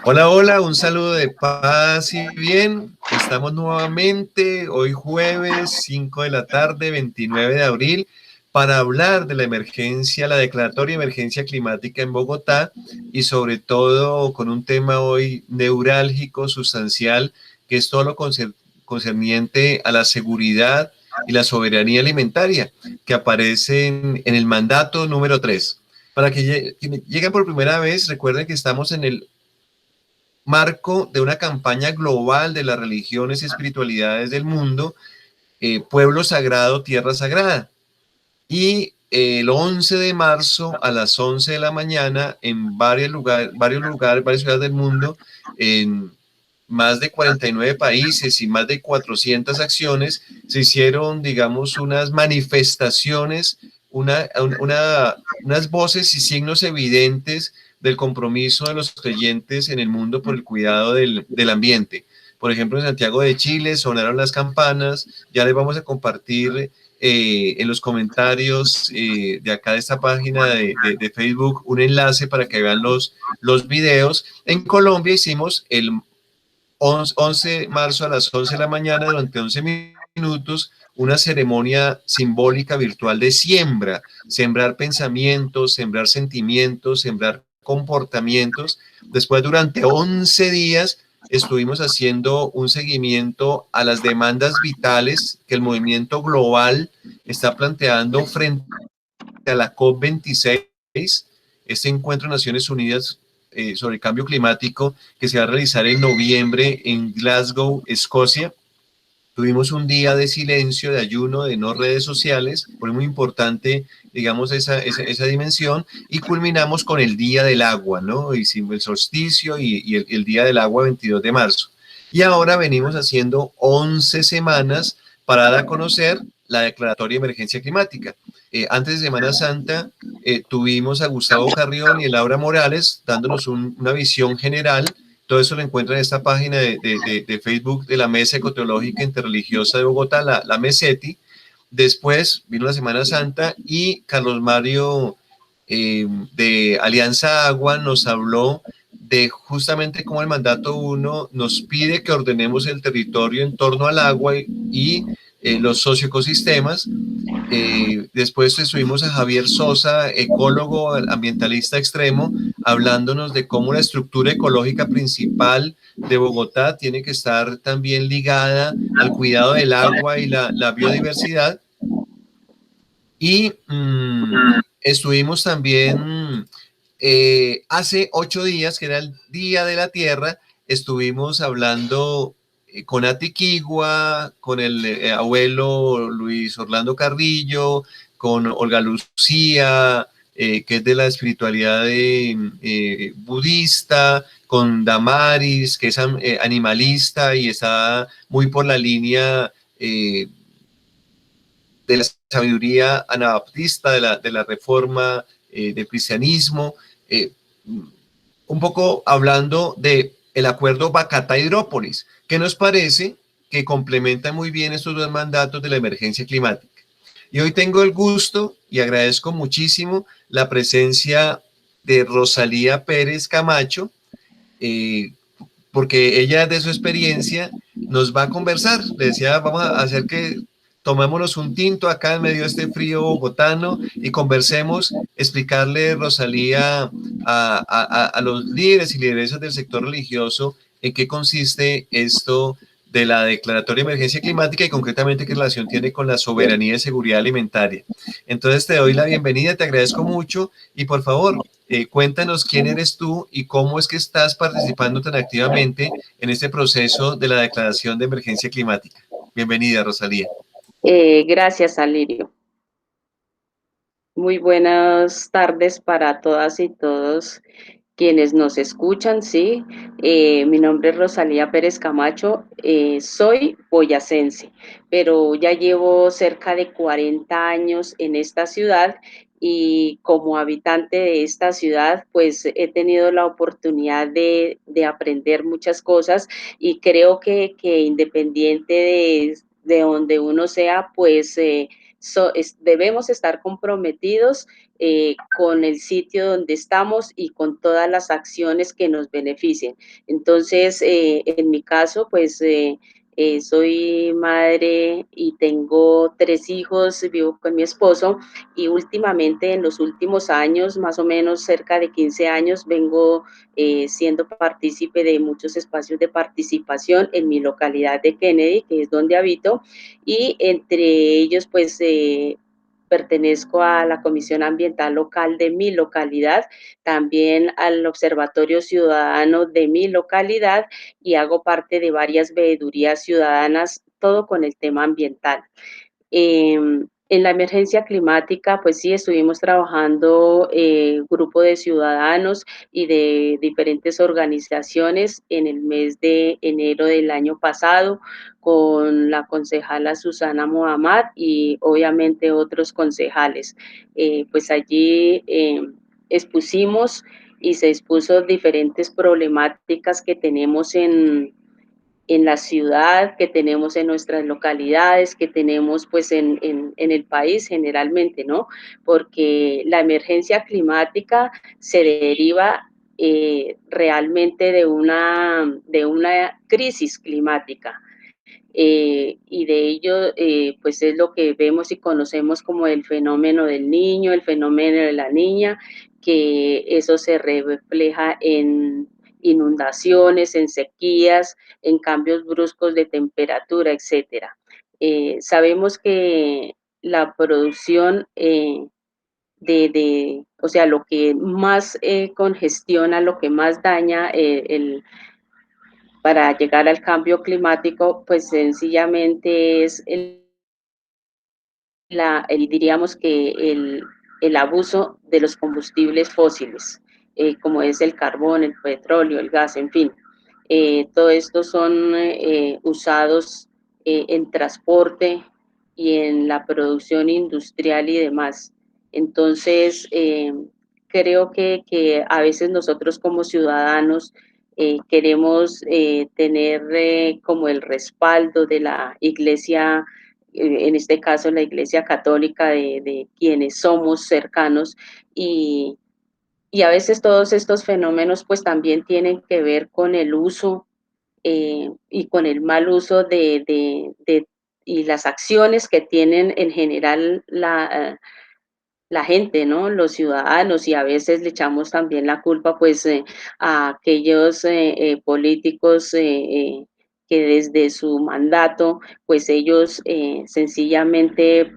Hola, hola, un saludo de paz y bien. Estamos nuevamente hoy jueves 5 de la tarde, 29 de abril, para hablar de la emergencia, la declaratoria de emergencia climática en Bogotá y sobre todo con un tema hoy neurálgico, sustancial, que es todo lo concerniente a la seguridad y la soberanía alimentaria que aparecen en el mandato número 3. Para quienes lleguen por primera vez, recuerden que estamos en el marco de una campaña global de las religiones y espiritualidades del mundo, Pueblo Sagrado, Tierra Sagrada. Y el 11 de marzo a las 11 de la mañana en varias ciudades del mundo, en más de 49 países y más de 400 acciones, se hicieron, digamos, unas manifestaciones, unas voces y signos evidentes del compromiso de los creyentes en el mundo por el cuidado del ambiente. Por ejemplo, en Santiago de Chile sonaron las campanas, ya les vamos a compartir en los comentarios de acá de esta página de Facebook un enlace para que vean los videos. En Colombia hicimos el 11 de marzo a las 11 de la mañana durante 11 minutos una ceremonia simbólica virtual de siembra, sembrar pensamientos, sembrar sentimientos, sembrar comportamientos. Después, durante 11 días, estuvimos haciendo un seguimiento a las demandas vitales que el movimiento global está planteando frente a la COP26, este encuentro de Naciones Unidas sobre el cambio climático que se va a realizar en noviembre en Glasgow, Escocia. Tuvimos un día de silencio, de ayuno, de no redes sociales, fue muy importante, digamos, esa dimensión, y culminamos con el Día del Agua, ¿no? Hicimos el solsticio y el Día del Agua 22 de marzo. Y ahora venimos haciendo 11 semanas para dar a conocer la declaratoria de emergencia climática. Antes de Semana Santa tuvimos a Gustavo Carrión y a Laura Morales dándonos una visión general. Todo eso lo encuentran en esta página de Facebook de la Mesa Ecoteológica Interreligiosa de Bogotá, la MESETI. Después vino la Semana Santa y Carlos Mario de Alianza Agua nos habló de justamente cómo el mandato 1 nos pide que ordenemos el territorio en torno al agua y los socioecosistemas. Después estuvimos a Javier Sosa, ecólogo, ambientalista extremo, hablándonos de cómo la estructura ecológica principal de Bogotá tiene que estar también ligada al cuidado del agua y la biodiversidad. Y estuvimos también hace 8 días, que era el Día de la Tierra, estuvimos hablando con Atiquigua, con el abuelo Luis Orlando Carrillo, con Olga Lucía, que es de la espiritualidad budista, con Damaris, que es animalista y está muy por la línea de la sabiduría anabaptista, de la reforma del cristianismo, un poco hablando de el acuerdo Bacatá-Hidrópolis, que nos parece que complementa muy bien estos dos mandatos de la emergencia climática. Y hoy tengo el gusto y agradezco muchísimo la presencia de Rosalía Pérez Camacho, porque ella de su experiencia nos va a conversar. Le decía, vamos a hacer que tomémonos un tinto acá en medio de este frío bogotano y conversemos, explicarle, Rosalía, a los líderes y lideresas del sector religioso en qué consiste esto de la declaratoria de emergencia climática y concretamente qué relación tiene con la soberanía y seguridad alimentaria. Entonces te doy la bienvenida, te agradezco mucho y por favor, cuéntanos quién eres tú y cómo es que estás participando tan activamente en este proceso de la declaración de emergencia climática. Bienvenida, Rosalía. Gracias, Alirio. Muy buenas tardes para todas y todos quienes nos escuchan, sí. Mi nombre es Rosalía Pérez Camacho, soy boyacense, pero ya llevo cerca de 40 años en esta ciudad y como habitante de esta ciudad, pues he tenido la oportunidad de aprender muchas cosas y creo que independiente de donde uno sea, pues debemos estar comprometidos con el sitio donde estamos y con todas las acciones que nos beneficien. Entonces, en mi caso, pues soy madre y tengo 3 hijos, vivo con mi esposo y últimamente, en los últimos años, más o menos cerca de 15 años, vengo siendo partícipe de muchos espacios de participación en mi localidad de Kennedy, que es donde habito, y entre ellos, pues, pertenezco a la Comisión Ambiental Local de mi localidad, también al Observatorio Ciudadano de mi localidad y hago parte de varias veedurías ciudadanas, todo con el tema ambiental. En la emergencia climática, pues sí, estuvimos trabajando grupo de ciudadanos y de diferentes organizaciones en el mes de enero del año pasado con la concejala Susana Mohamed y obviamente otros concejales. Pues allí expusimos y se expuso diferentes problemáticas que tenemos en la ciudad, que tenemos en nuestras localidades, que tenemos pues en el país generalmente, ¿no? Porque la emergencia climática se deriva realmente de una crisis climática. Y de ello pues es lo que vemos y conocemos como el fenómeno del niño, el fenómeno de la niña, que eso se refleja en inundaciones, en sequías, en cambios bruscos de temperatura, etcétera. Sabemos que la producción o sea, lo que más congestiona, lo que más daña para llegar al cambio climático, pues sencillamente es diríamos que el abuso de los combustibles fósiles, como es el carbón, el petróleo, el gas, en fin. Todo esto son usados en transporte y en la producción industrial y demás. Entonces, creo que a veces nosotros como ciudadanos queremos tener como el respaldo de la iglesia, en este caso la Iglesia Católica, de quienes somos cercanos y a veces todos estos fenómenos pues también tienen que ver con el uso y con el mal uso y las acciones que tienen en general la gente, ¿no? Los ciudadanos y a veces le echamos también la culpa pues a aquellos políticos que desde su mandato pues ellos sencillamente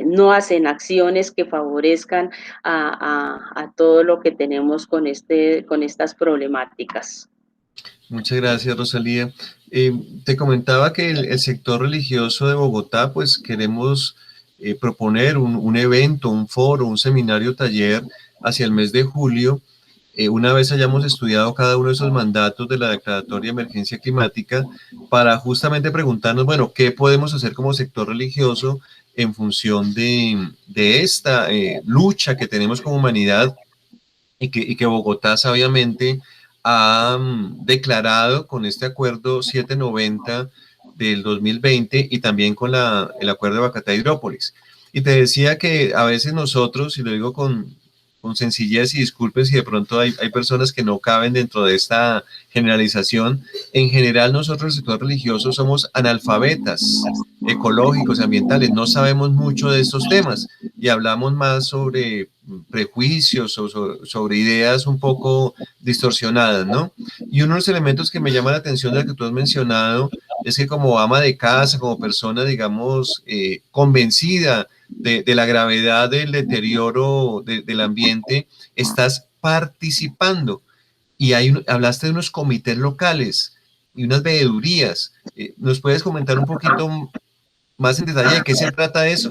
no hacen acciones que favorezcan a todo lo que tenemos con estas problemáticas. Muchas gracias, Rosalía. Te comentaba que el sector religioso de Bogotá, pues queremos proponer un evento, un foro, un seminario, taller hacia el mes de julio. Una vez hayamos estudiado cada uno de esos mandatos de la declaratoria de emergencia climática, para justamente preguntarnos, bueno, ¿qué podemos hacer como sector religioso en función de esta lucha que tenemos como humanidad y que Bogotá sabiamente ha declarado con este acuerdo 790 del 2020 y también con el acuerdo de Bacatá-Hidrópolis? Y te decía que a veces nosotros, y lo digo con sencillez y disculpen si de pronto hay personas que no caben dentro de esta generalización, en general nosotros, el sector religioso, somos analfabetas ecológicos, ambientales, no sabemos mucho de estos temas y hablamos más sobre prejuicios o sobre ideas un poco distorsionadas, ¿no? Y uno de los elementos que me llama la atención de lo que tú has mencionado es que como ama de casa, como persona, digamos, convencida de la gravedad del deterioro del ambiente, estás participando. Y hablaste de unos comités locales y unas veedurías. ¿Nos puedes comentar un poquito más en detalle de qué se trata eso?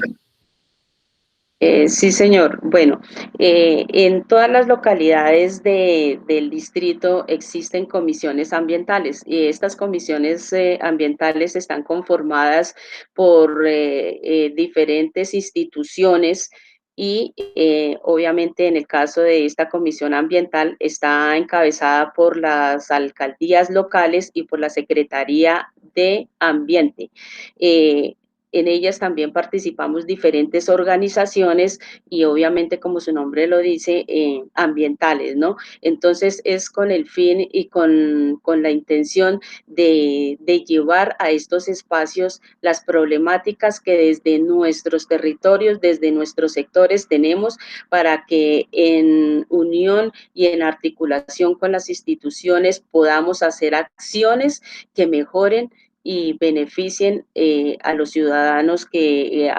Sí, señor. Bueno, en todas las localidades del distrito existen comisiones ambientales y estas comisiones ambientales están conformadas por diferentes instituciones y obviamente en el caso de esta comisión ambiental está encabezada por las alcaldías locales y por la Secretaría de Ambiente. en ellas también participamos diferentes organizaciones y obviamente, como su nombre lo dice, ambientales, ¿no? Entonces es con el fin y con la intención de llevar a estos espacios las problemáticas que desde nuestros territorios, desde nuestros sectores tenemos para que en unión y en articulación con las instituciones podamos hacer acciones que mejoren y beneficien a los ciudadanos que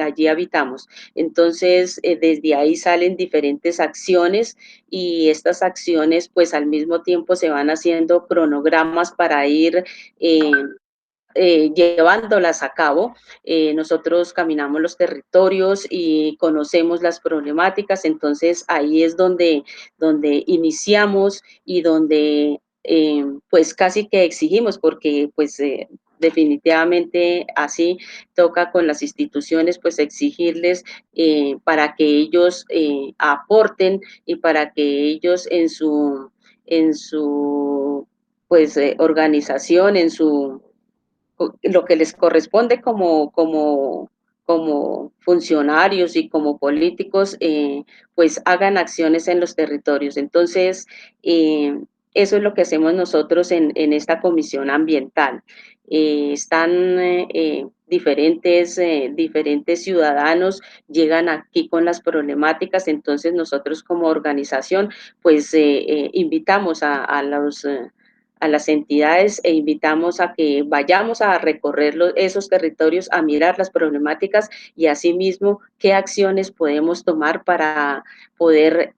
allí habitamos. Entonces, desde ahí salen diferentes acciones y estas acciones, pues al mismo tiempo se van haciendo cronogramas para ir eh, llevándolas a cabo. Nosotros caminamos los territorios y conocemos las problemáticas, entonces ahí es donde iniciamos y donde pues casi que exigimos, porque pues definitivamente así toca con las instituciones pues exigirles para que ellos aporten y para que ellos en su pues organización, en su lo que les corresponde como funcionarios y como políticos, pues hagan acciones en los territorios. Entonces, eso es lo que hacemos nosotros en esta comisión ambiental. Están diferentes ciudadanos, llegan aquí con las problemáticas, entonces nosotros como organización, pues invitamos a las entidades e invitamos a que vayamos a recorrer esos territorios, a mirar las problemáticas y asimismo qué acciones podemos tomar para poder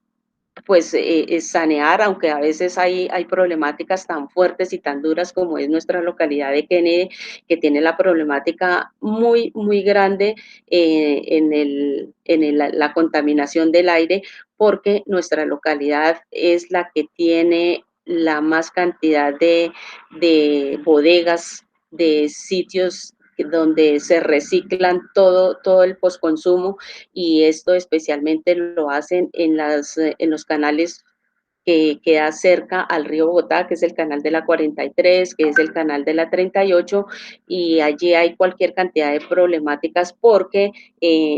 pues sanear, aunque a veces hay problemáticas tan fuertes y tan duras como es nuestra localidad de Kennedy, que tiene la problemática muy, muy grande la contaminación del aire, porque nuestra localidad es la que tiene la más cantidad de bodegas, de sitios donde se reciclan todo el postconsumo y esto especialmente lo hacen en los canales que queda cerca al río Bogotá, que es el canal de la 43, que es el canal de la 38, y allí hay cualquier cantidad de problemáticas porque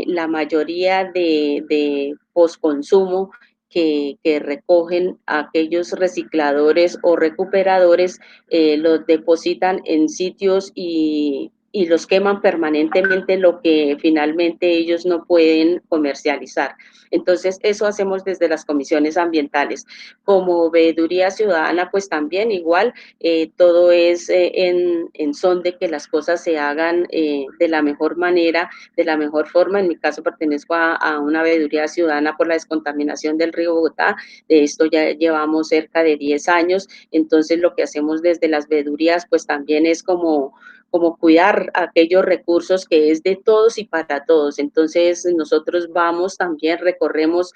la mayoría de postconsumo que recogen aquellos recicladores o recuperadores los depositan en sitios y los queman permanentemente, lo que finalmente ellos no pueden comercializar. Entonces, eso hacemos desde las comisiones ambientales. Como veeduría ciudadana, pues también igual, todo es en son de que las cosas se hagan de la mejor manera, de la mejor forma. En mi caso pertenezco a una veeduría ciudadana por la descontaminación del río Bogotá. De esto ya llevamos cerca de 10 años. Entonces, lo que hacemos desde las veedurías, pues también es como cuidar aquellos recursos que es de todos y para todos. Entonces, nosotros vamos también, recorremos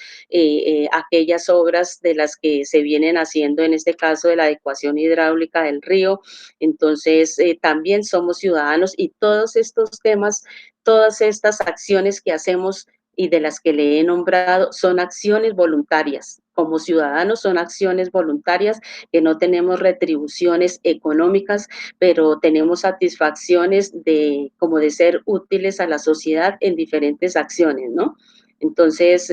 aquellas obras de las que se vienen haciendo, en este caso de la adecuación hidráulica del río. Entonces, también somos ciudadanos y todos estos temas, todas estas acciones que hacemos y de las que le he nombrado son acciones voluntarias. Como ciudadanos son acciones voluntarias que no tenemos retribuciones económicas, pero tenemos satisfacciones como de ser útiles a la sociedad en diferentes acciones, ¿no? Entonces,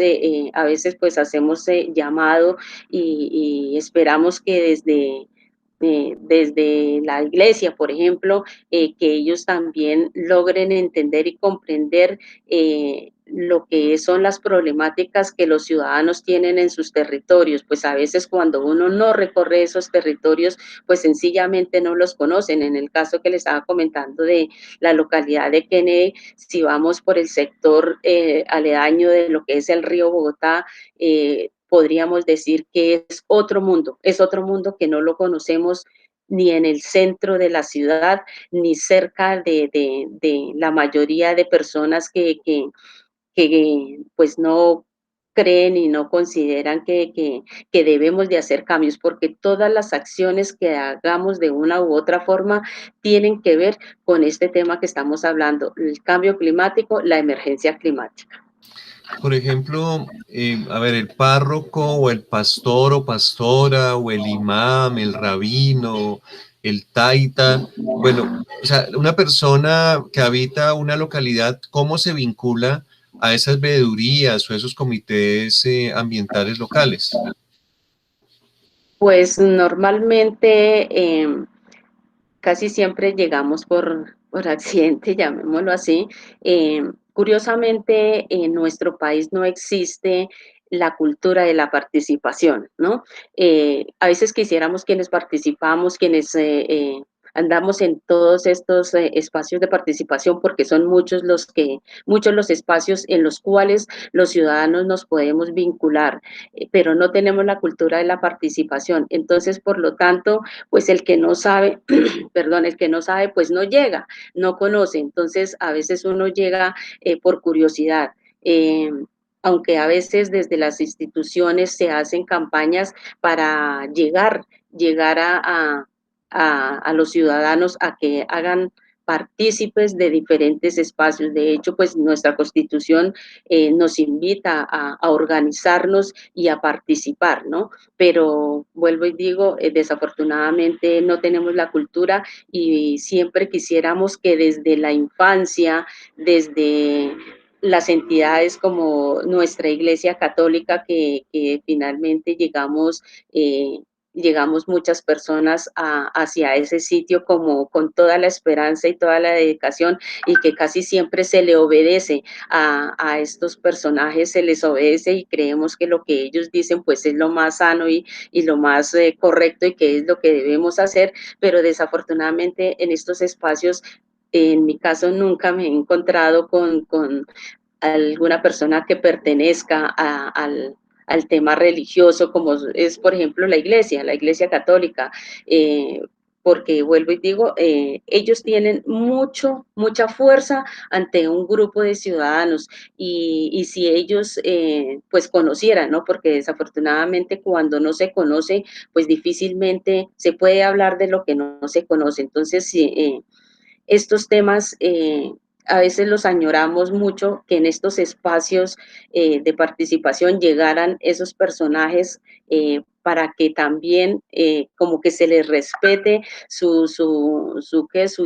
a veces pues hacemos llamado y esperamos que desde la iglesia, por ejemplo, que ellos también logren entender y comprender lo que son las problemáticas que los ciudadanos tienen en sus territorios. Pues a veces cuando uno no recorre esos territorios, pues sencillamente no los conocen. En el caso que le estaba comentando de la localidad de Kennedy, si vamos por el sector aledaño de lo que es el río Bogotá, podríamos decir que es otro mundo que no lo conocemos ni en el centro de la ciudad, ni cerca de la mayoría de personas que pues no creen y no consideran que debemos de hacer cambios, porque todas las acciones que hagamos de una u otra forma tienen que ver con este tema que estamos hablando, el cambio climático, la emergencia climática. Por ejemplo, a ver, el párroco o el pastor o pastora o el imam, el rabino, el taita. Bueno, o sea, una persona que habita una localidad, ¿cómo se vincula a esas veedurías o esos comités ambientales locales? Pues normalmente casi siempre llegamos por accidente, llamémoslo así. Curiosamente, en nuestro país no existe la cultura de la participación, ¿no? A veces quisiéramos quienes participamos, quienes andamos en todos estos espacios de participación, porque son muchos los espacios en los cuales los ciudadanos nos podemos vincular, pero no tenemos la cultura de la participación. Entonces, por lo tanto, pues el que no sabe, perdón, el que no sabe, pues no llega, no conoce. Entonces, a veces uno llega por curiosidad. Aunque a veces desde las instituciones se hacen campañas para llegar a los ciudadanos a que hagan partícipes de diferentes espacios. De hecho, pues nuestra Constitución nos invita a organizarnos y a participar, ¿no? Pero vuelvo y digo, desafortunadamente no tenemos la cultura y siempre quisiéramos que desde la infancia, desde las entidades como nuestra Iglesia Católica, que finalmente llegamos muchas personas hacia ese sitio como con toda la esperanza y toda la dedicación y que casi siempre se le obedece a estos personajes, se les obedece y creemos que lo que ellos dicen pues es lo más sano y lo más correcto y que es lo que debemos hacer, pero desafortunadamente en estos espacios, en mi caso nunca me he encontrado con alguna persona que pertenezca al tema religioso, como es, por ejemplo, la Iglesia Católica, porque vuelvo y digo, ellos tienen mucha fuerza ante un grupo de ciudadanos y si ellos pues conocieran, ¿no? Porque desafortunadamente cuando no se conoce, pues difícilmente se puede hablar de lo que no se conoce. Entonces, estos temas a veces los añoramos mucho, que en estos espacios de participación llegaran esos personajes para que también como que se les respete su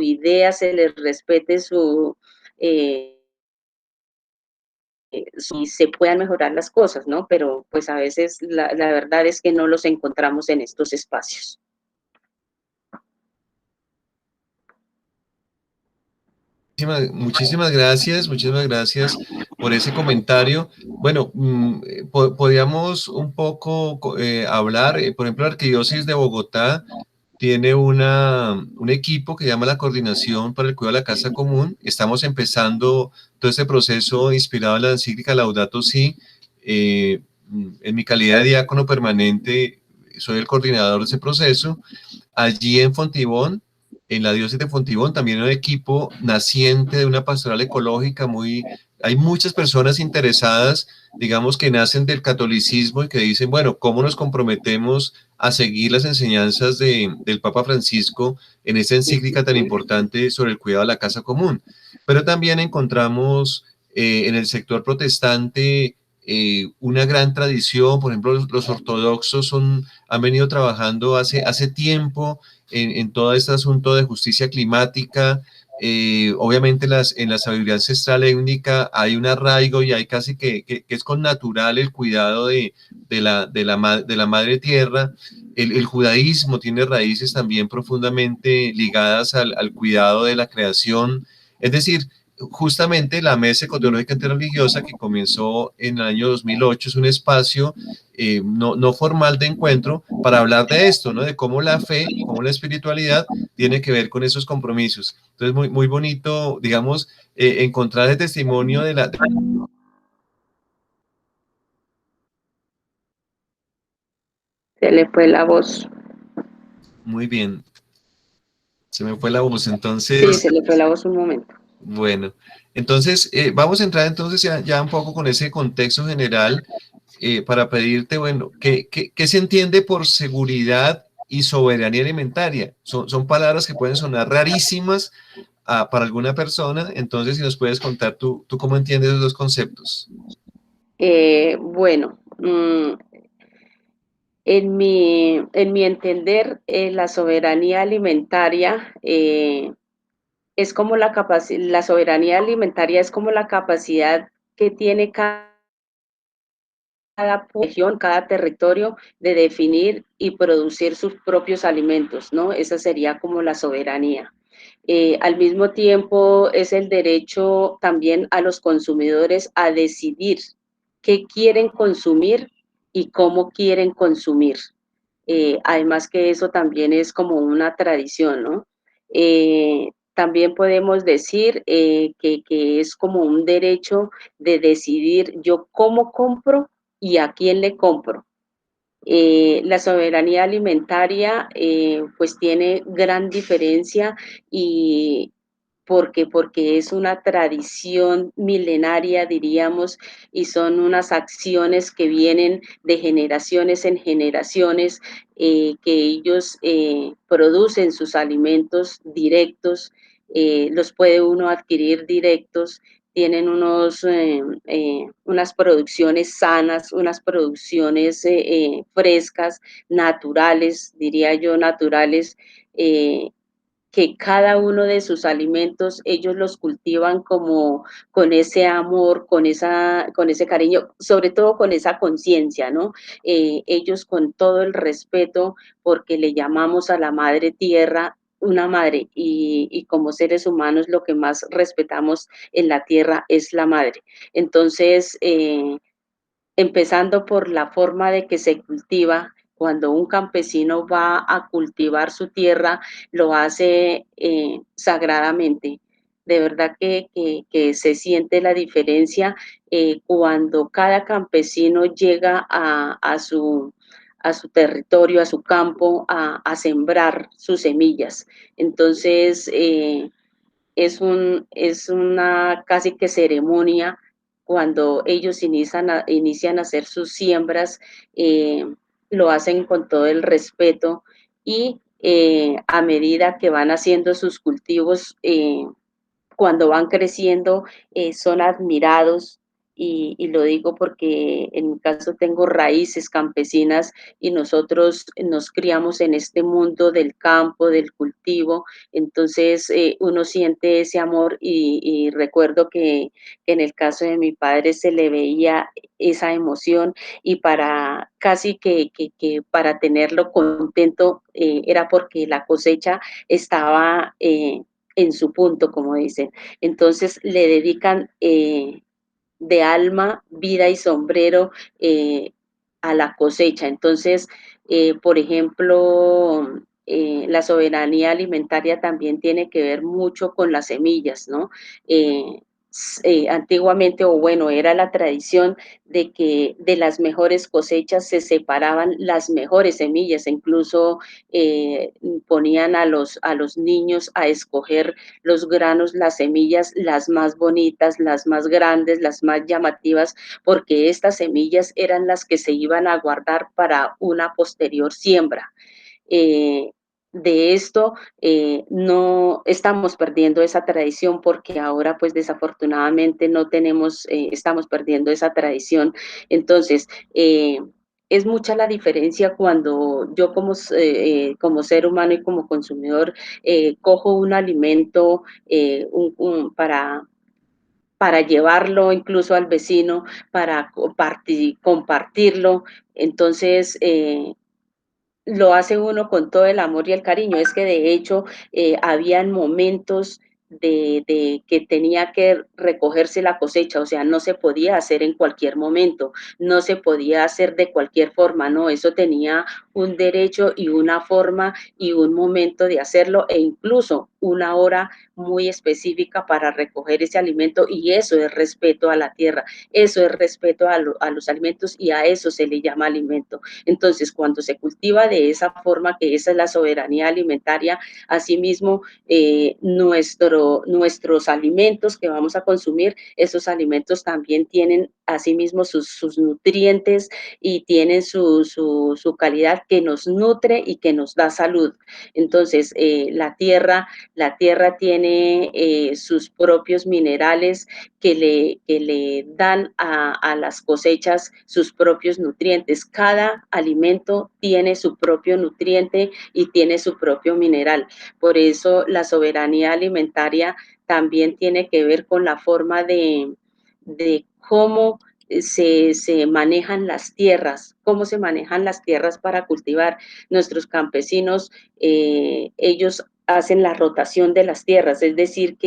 idea, se les respete y se puedan mejorar las cosas, ¿no? Pero pues a veces la verdad es que no los encontramos en estos espacios. Muchísimas gracias por ese comentario. Bueno, podríamos un poco hablar, por ejemplo, la Arquidiócesis de Bogotá tiene un equipo que se llama la Coordinación para el Cuidado de la Casa Común. Estamos empezando todo este proceso inspirado en la encíclica Laudato Si. En mi calidad de diácono permanente, soy el coordinador de ese proceso. Allí en Fontibón, en la diócesis de Fontibón, también hay un equipo naciente de una pastoral ecológica hay muchas personas interesadas, digamos, que nacen del catolicismo y que dicen, bueno, ¿cómo nos comprometemos a seguir las enseñanzas del Papa Francisco en esta encíclica tan importante sobre el cuidado de la casa común? Pero también encontramos en el sector protestante una gran tradición, por ejemplo, los ortodoxos han venido trabajando hace tiempo en todo este asunto de justicia climática. Obviamente en la sabiduría ancestral étnica hay un arraigo y hay casi que es con natural el cuidado de la madre tierra. El judaísmo tiene raíces también profundamente ligadas al cuidado de la creación. Es decir, justamente la Mesa Ecotecnológica Interreligiosa que comenzó en el año 2008 es un espacio no formal de encuentro para hablar de esto, ¿no? De cómo la fe, cómo la espiritualidad tiene que ver con esos compromisos. Entonces, muy bonito, digamos, encontrar el testimonio de la... Se le fue la voz. Muy bien, se me fue la voz, Sí, entonces, se le fue la voz un momento. bueno. Entonces, vamos a entrar entonces ya un poco con ese contexto general para pedirte, bueno, ¿qué se entiende por seguridad y soberanía alimentaria? Son palabras que pueden sonar rarísimas para alguna persona, entonces si nos puedes contar tú cómo entiendes esos dos conceptos. Bueno, En mi entender, la soberanía alimentaria es como la soberanía alimentaria es como la capacidad que tiene cada región, cada territorio de definir y producir sus propios alimentos, ¿no? Esa sería como la soberanía. Al mismo tiempo es el derecho también a los consumidores a decidir qué quieren consumir y cómo quieren consumir. Además que eso también es como una tradición, ¿no? También podemos decir que es como un derecho de decidir yo cómo compro y a quién le compro. La soberanía alimentaria pues tiene gran diferencia y porque es una tradición milenaria, diríamos, y son unas acciones que vienen de generaciones en generaciones, que ellos producen sus alimentos directos, los puede uno adquirir directos, tienen unas producciones sanas, unas producciones frescas, naturales, diría yo, naturales, eh, que cada uno de sus alimentos ellos los cultivan como con ese amor, con ese cariño, sobre todo con esa conciencia, ¿no? Ellos con todo el respeto, porque le llamamos a la madre tierra una madre y como seres humanos lo que más respetamos en la tierra es la madre. Entonces, empezando por la forma de que se cultiva. Cuando un campesino va a cultivar su tierra, lo hace sagradamente. De verdad que se siente la diferencia cuando cada campesino llega a su territorio, a su campo, a sembrar sus semillas. Entonces, es una casi que ceremonia cuando ellos inician a hacer sus siembras, lo hacen con todo el respeto y a medida que van haciendo sus cultivos, cuando van creciendo, son admirados y lo digo porque en mi caso tengo raíces campesinas y nosotros nos criamos en este mundo del campo, del cultivo, entonces uno siente ese amor y recuerdo que en el caso de mi padre se le veía esa emoción y para casi que para tenerlo contento era porque la cosecha estaba en su punto, como dicen. Entonces le dedican de alma, vida y sombrero a la cosecha. Entonces, por ejemplo, la soberanía alimentaria también tiene que ver mucho con las semillas, ¿no? Antiguamente, o bueno, era la tradición de que de las mejores cosechas se separaban las mejores semillas, incluso ponían a los niños a escoger los granos, las semillas, las más bonitas, las más grandes, las más llamativas, porque estas semillas eran las que se iban a guardar para una posterior siembra. Eh, de esto no estamos perdiendo esa tradición porque ahora pues desafortunadamente no tenemos, estamos perdiendo esa tradición. Entonces, es mucha la diferencia cuando yo como ser humano y como consumidor cojo un alimento para llevarlo incluso al vecino, para compartirlo. Entonces, lo hace uno con todo el amor y el cariño. Es que de hecho habían momentos de que tenía que recogerse la cosecha, o sea, no se podía hacer en cualquier momento, no se podía hacer de cualquier forma, no, eso tenía un derecho y una forma y un momento de hacerlo e incluso una hora muy específica para recoger ese alimento y eso es respeto a la tierra, eso es respeto a los alimentos y a eso se le llama alimento. Entonces, cuando se cultiva de esa forma, que esa es la soberanía alimentaria, asimismo, nuestros alimentos que vamos a consumir, esos alimentos también tienen asimismo sus nutrientes y tienen su calidad que nos nutre y que nos da salud. Entonces, la tierra tiene sus propios minerales que le dan a las cosechas sus propios nutrientes. Cada alimento tiene su propio nutriente y tiene su propio mineral. Por eso la soberanía alimentaria también tiene que ver con la forma de cómo se manejan las tierras, cómo se manejan las tierras para cultivar. Nuestros campesinos, ellos hacen la rotación de las tierras, es decir,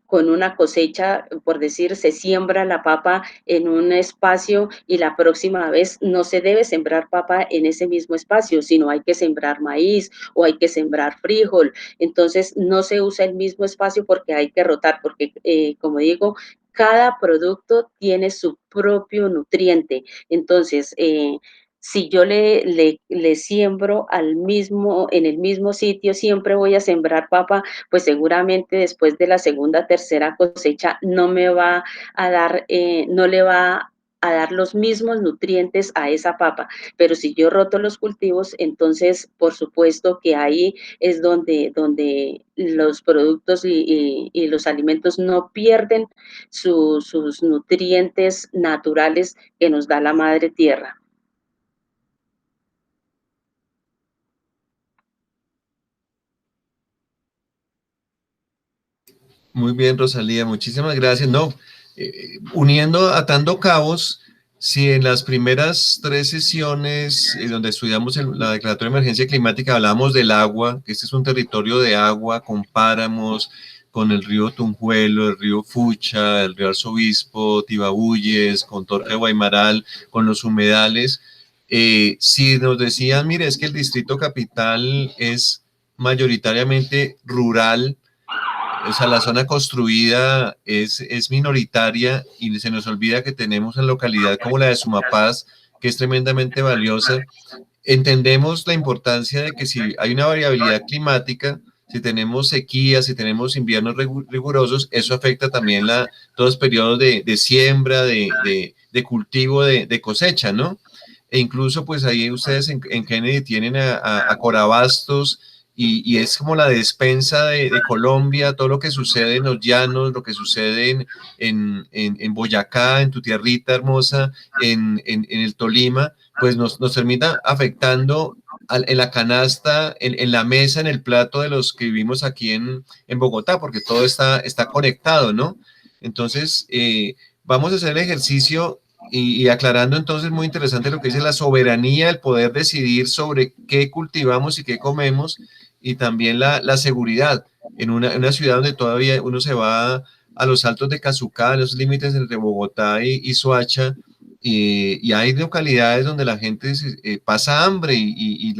con una cosecha, por decir, se siembra la papa en un espacio y la próxima vez no se debe sembrar papa en ese mismo espacio, sino hay que sembrar maíz o hay que sembrar frijol. Entonces, no se usa el mismo espacio porque hay que rotar, porque, como digo, cada producto tiene su propio nutriente. Entonces, si yo le siembro en el mismo sitio, siempre voy a sembrar papa, pues seguramente después de la segunda, tercera cosecha no me va a dar, no le va a dar los mismos nutrientes a esa papa. Pero si yo roto los cultivos, entonces por supuesto que ahí es donde los productos y los alimentos no pierden sus nutrientes naturales que nos da la madre tierra. Muy bien, Rosalía, muchísimas gracias. No, uniendo, atando cabos, si en las primeras 3 sesiones donde estudiamos la declaratoria de emergencia climática hablábamos del agua, que este es un territorio de agua con páramos, con el río Tunjuelo, el río Fucha, el río Arzobispo, Tibabuyes, con Torre de Guaymaral, con los humedales. Si nos decían, mire, es que el distrito capital es mayoritariamente rural, o sea, la zona construida es minoritaria y se nos olvida que tenemos una localidad como la de Sumapaz, que es tremendamente valiosa. Entendemos la importancia de que si hay una variabilidad climática, si tenemos sequías, si tenemos inviernos rigurosos, eso afecta también todos los periodos de siembra, de cultivo, de cosecha, ¿no? E incluso pues ahí ustedes en Kennedy tienen a Corabastos, y es como la despensa de Colombia, todo lo que sucede en los llanos, lo que sucede en Boyacá, en tu tierrita hermosa, en el Tolima, pues nos termina afectando en la canasta, en la mesa, en el plato de los que vivimos aquí en Bogotá, porque todo está conectado, ¿no? Entonces, vamos a hacer el ejercicio y aclarando entonces, muy interesante lo que dice la soberanía, el poder decidir sobre qué cultivamos y qué comemos, y también la seguridad en una ciudad donde todavía uno se va a los altos de Cazucá, los límites entre Bogotá y Soacha, y hay localidades donde la gente pasa hambre y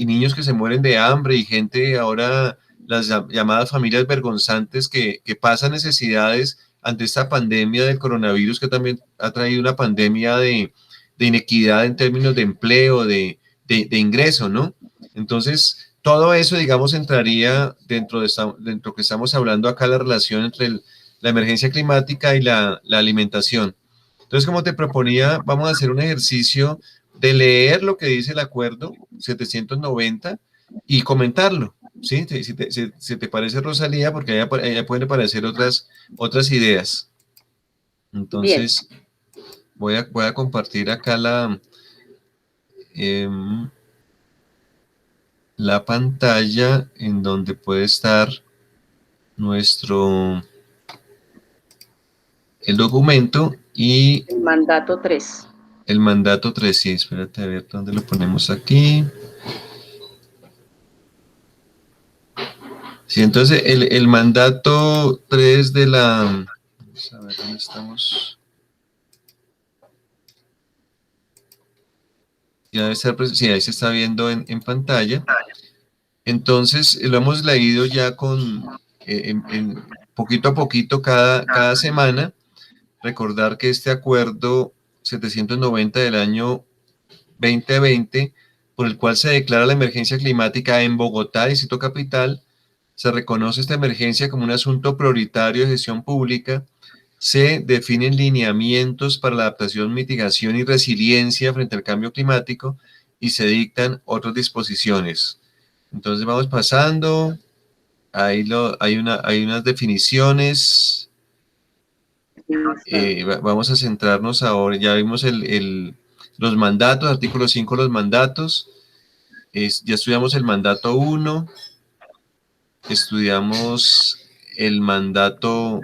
niños que se mueren de hambre y gente ahora, las llamadas familias vergonzantes que pasan necesidades ante esta pandemia del coronavirus, que también ha traído una pandemia de inequidad en términos de empleo, de ingreso, ¿no? Entonces, todo eso, digamos, entraría dentro de que estamos hablando acá, la relación entre la emergencia climática y la alimentación. Entonces, como te proponía, vamos a hacer un ejercicio de leer lo que dice el acuerdo 790 y comentarlo, ¿sí? Si te parece, Rosalía, porque allá pueden aparecer otras ideas. Bien, Entonces, voy a compartir acá em, la pantalla en donde puede estar el documento y el mandato 3. el mandato 3. Sí, espérate a ver dónde lo ponemos aquí. Sí, entonces el mandato 3 de la... Vamos a ver dónde estamos. Ya debe ser, sí, ahí se está viendo en pantalla. Entonces, lo hemos leído ya en poquito a poquito cada semana. Recordar que este acuerdo 790 del año 2020, por el cual se declara la emergencia climática en Bogotá, Distrito Capital, se reconoce esta emergencia como un asunto prioritario de gestión pública, Se definen lineamientos para la adaptación, mitigación y resiliencia frente al cambio climático y se dictan otras disposiciones. Entonces vamos pasando, hay unas definiciones, vamos a centrarnos ahora, ya vimos los mandatos, artículo 5, los mandatos, ya estudiamos el mandato 1, estudiamos el mandato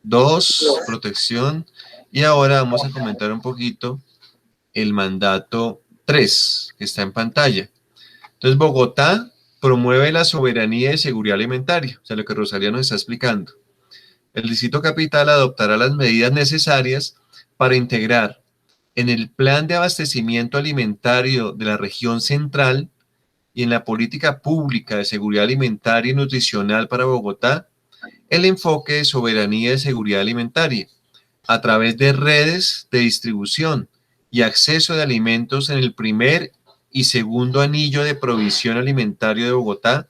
2, protección, y ahora vamos a comentar un poquito el mandato 3, que está en pantalla. Entonces, Bogotá promueve la soberanía y seguridad alimentaria, o sea, lo que Rosalía nos está explicando. El Distrito Capital adoptará las medidas necesarias para integrar en el plan de abastecimiento alimentario de la región central y en la política pública de seguridad alimentaria y nutricional para Bogotá el enfoque de soberanía y seguridad alimentaria a través de redes de distribución y acceso de alimentos en el primer y segundo anillo de provisión alimentario de Bogotá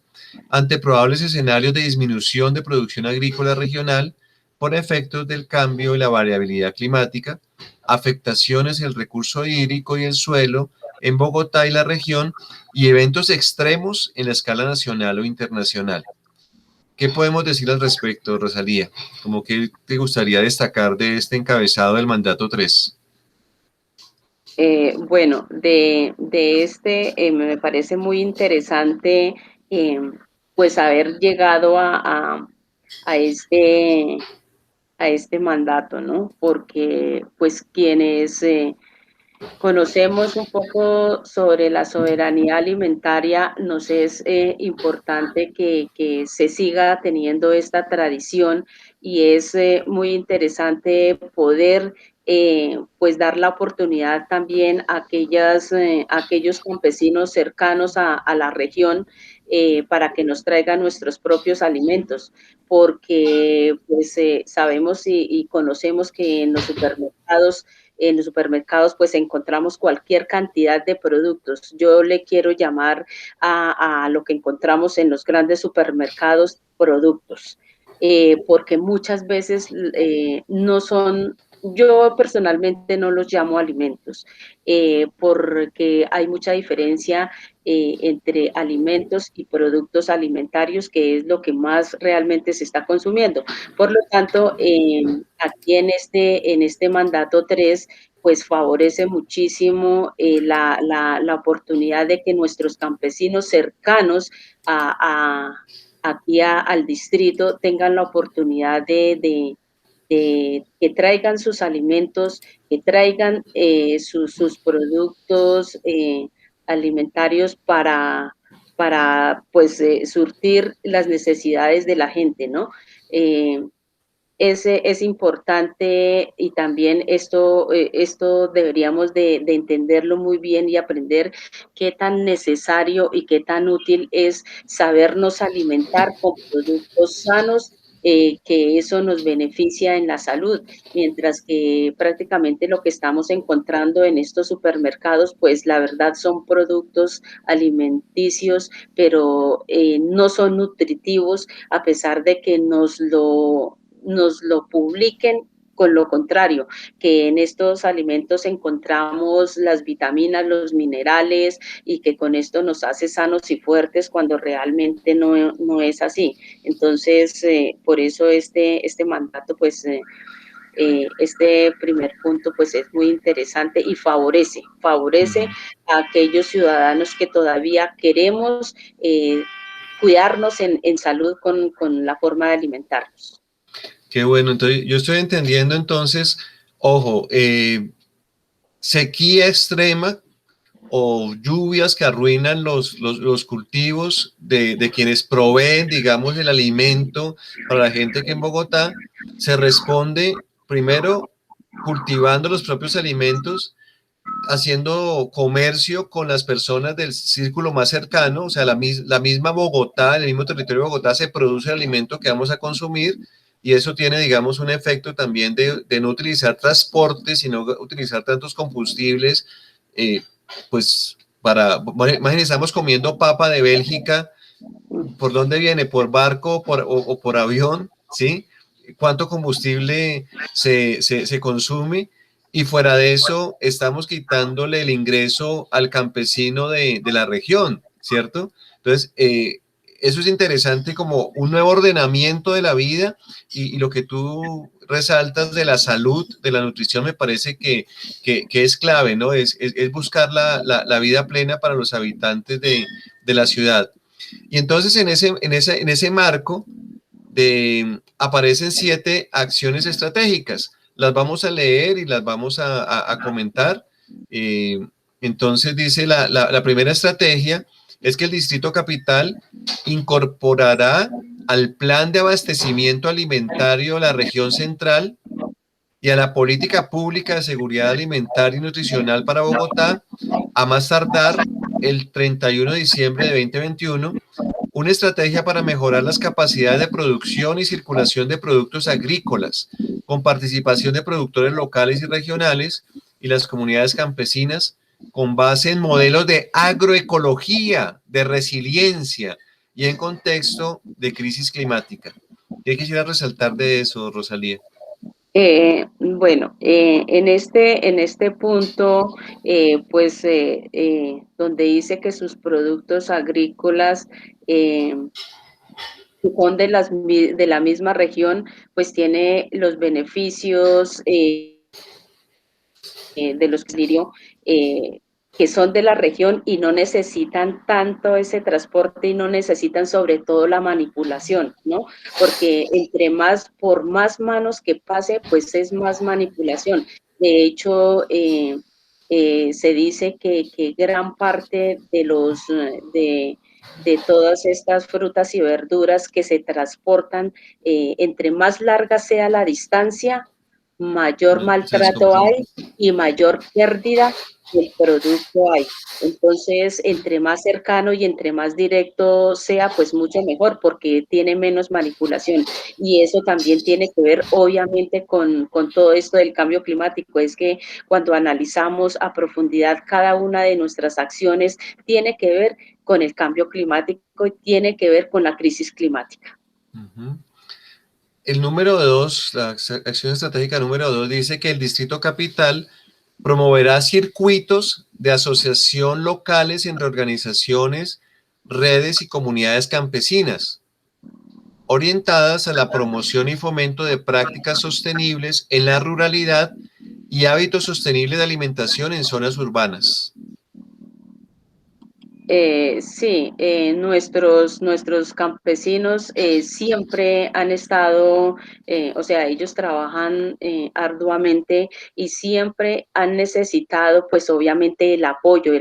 ante probables escenarios de disminución de producción agrícola regional por efectos del cambio y la variabilidad climática, afectaciones en el recurso hídrico y el suelo en Bogotá y la región y eventos extremos en la escala nacional o internacional. ¿Qué podemos decir al respecto, Rosalía? ¿Cómo que te gustaría destacar de este encabezado del mandato 3? Bueno, de este me parece muy interesante eh, pues haber llegado a a este mandato, ¿no? Porque pues quienes conocemos un poco sobre la soberanía alimentaria, nos es importante que se siga teniendo esta tradición y es muy interesante poder pues dar la oportunidad también a a aquellos campesinos cercanos a la región para que nos traigan nuestros propios alimentos, porque pues sabemos y conocemos que en los supermercados pues encontramos cualquier cantidad de productos. Yo le quiero llamar a lo que encontramos en los grandes supermercados productos, porque muchas veces no son, yo personalmente no los llamo alimentos, porque hay mucha diferencia entre alimentos y productos alimentarios, que es lo que más realmente se está consumiendo. Por lo tanto, aquí en este mandato 3 pues favorece muchísimo la oportunidad de que nuestros campesinos cercanos a, aquí al distrito tengan la oportunidad de que traigan sus alimentos, que traigan sus productos alimentarios para pues surtir las necesidades de la gente, ¿no? Es importante y también esto deberíamos de entenderlo muy bien y aprender qué tan necesario y qué tan útil es sabernos alimentar con productos sanos, que eso nos beneficia en la salud, mientras que prácticamente lo que estamos encontrando en estos supermercados, pues la verdad son productos alimenticios, pero no son nutritivos a pesar de que nos lo publiquen con lo contrario, que en estos alimentos encontramos las vitaminas, los minerales y que con esto nos hace sanos y fuertes cuando realmente no es así. Entonces, por eso este mandato, pues, este primer punto, pues, es muy interesante y favorece a aquellos ciudadanos que todavía queremos cuidarnos en salud con la forma de alimentarnos. Qué bueno, entonces yo estoy entendiendo entonces, ojo, sequía extrema o lluvias que arruinan los cultivos de quienes proveen, digamos, el alimento para la gente que en Bogotá se responde primero cultivando los propios alimentos, haciendo comercio con las personas del círculo más cercano, o sea, la misma Bogotá, en el mismo territorio de Bogotá se produce el alimento que vamos a consumir y eso tiene, digamos, un efecto también de no utilizar transporte, sino utilizar tantos combustibles, eh, pues imagínense, estamos comiendo papa de Bélgica, ¿por dónde viene? ¿Por barco o por avión? ¿Sí? cuánto combustible se consume, y fuera de eso estamos quitándole el ingreso al campesino de la región, ¿cierto? Entonces, eso es interesante como un nuevo ordenamiento de la vida, y lo que tú resaltas de la salud, de la nutrición, me parece que es clave, ¿no? Es buscar la vida plena para los habitantes de la ciudad. Y entonces en ese marco aparecen 7 acciones estratégicas. Las vamos a leer y las vamos a comentar. Eh, entonces dice la primera estrategia es que el Distrito Capital incorporará al plan de abastecimiento alimentario de la región central y a la política pública de seguridad alimentaria y nutricional para Bogotá, a más tardar el 31 de diciembre de 2021, una estrategia para mejorar las capacidades de producción y circulación de productos agrícolas, con participación de productores locales y regionales y las comunidades campesinas, con base en modelos de agroecología, de resiliencia y en contexto de crisis climática. ¿Qué quisiera resaltar de eso, Rosalía? Bueno, en este punto, donde dice que sus productos agrícolas son de la misma región, pues tiene los beneficios de los que son de la región y no necesitan tanto ese transporte y no necesitan sobre todo la manipulación, ¿no? Porque por más manos que pase, pues es más manipulación. De hecho, se dice que gran parte de todas estas frutas y verduras que se transportan, entre más larga sea la distancia, mayor Se maltrato descomponen. hay y mayor pérdida del producto hay. Entonces, entre más cercano y entre más directo sea, pues mucho mejor, porque tiene menos manipulación. Y eso también tiene que ver, obviamente, con todo esto del cambio climático. Es que cuando analizamos a profundidad cada una de nuestras acciones, tiene que ver con el cambio climático y tiene que ver con la crisis climática. Uh-huh. El número 2, la acción estratégica número 2 dice que el Distrito Capital promoverá circuitos de asociación locales entre organizaciones, redes y comunidades campesinas, orientadas a la promoción y fomento de prácticas sostenibles en la ruralidad y hábitos sostenibles de alimentación en zonas urbanas. Sí, nuestros campesinos siempre han estado, o sea, ellos trabajan arduamente y siempre han necesitado, pues obviamente, el apoyo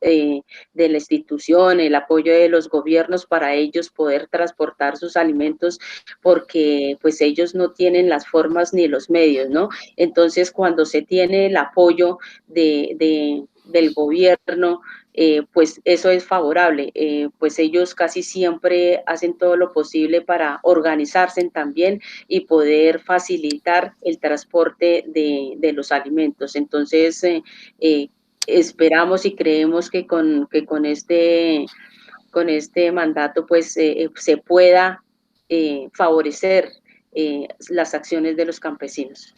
de la institución, el apoyo de los gobiernos para ellos poder transportar sus alimentos, porque pues ellos no tienen las formas ni los medios, ¿no? Entonces, cuando se tiene el apoyo del gobierno, pues eso es favorable, pues ellos casi siempre hacen todo lo posible para organizarse también y poder facilitar el transporte de los alimentos. Entonces, esperamos y creemos con este mandato pues se pueda favorecer las acciones de los campesinos.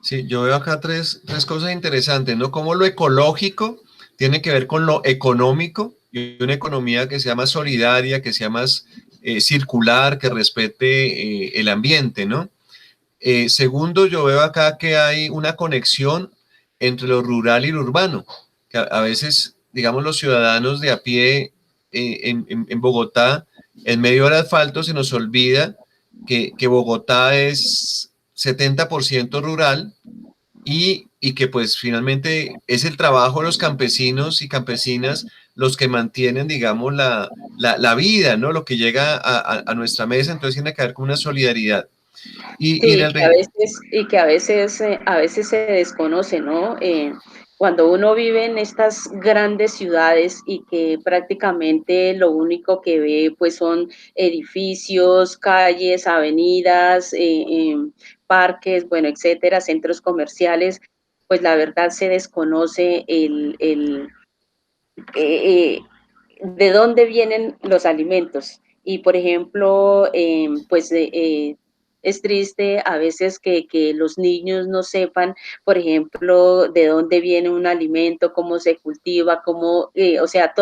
Sí, yo veo acá tres cosas interesantes, ¿no? Como lo ecológico tiene que ver con lo económico, y una economía que sea más solidaria, que sea más circular, que respete el ambiente, ¿no? Segundo, yo veo acá que hay una conexión entre lo rural y lo urbano, que a veces, digamos, los ciudadanos de a pie en Bogotá, en medio del asfalto, se nos olvida que Bogotá es 70% rural, y que pues finalmente es el trabajo de los campesinos y campesinas los que mantienen, digamos, la vida, ¿no? Lo que llega a nuestra mesa, entonces tiene que haber como una solidaridad. Y en Sí, el, a veces se desconoce, ¿no? Cuando uno vive en estas grandes ciudades y que prácticamente lo único que ve pues son edificios, calles, avenidas, parques, bueno, etcétera, centros comerciales, pues la verdad se desconoce eh, de dónde vienen los alimentos. Y por ejemplo, Es triste a veces que los niños no sepan, por ejemplo, de dónde viene un alimento, cómo se cultiva, cómo, o sea,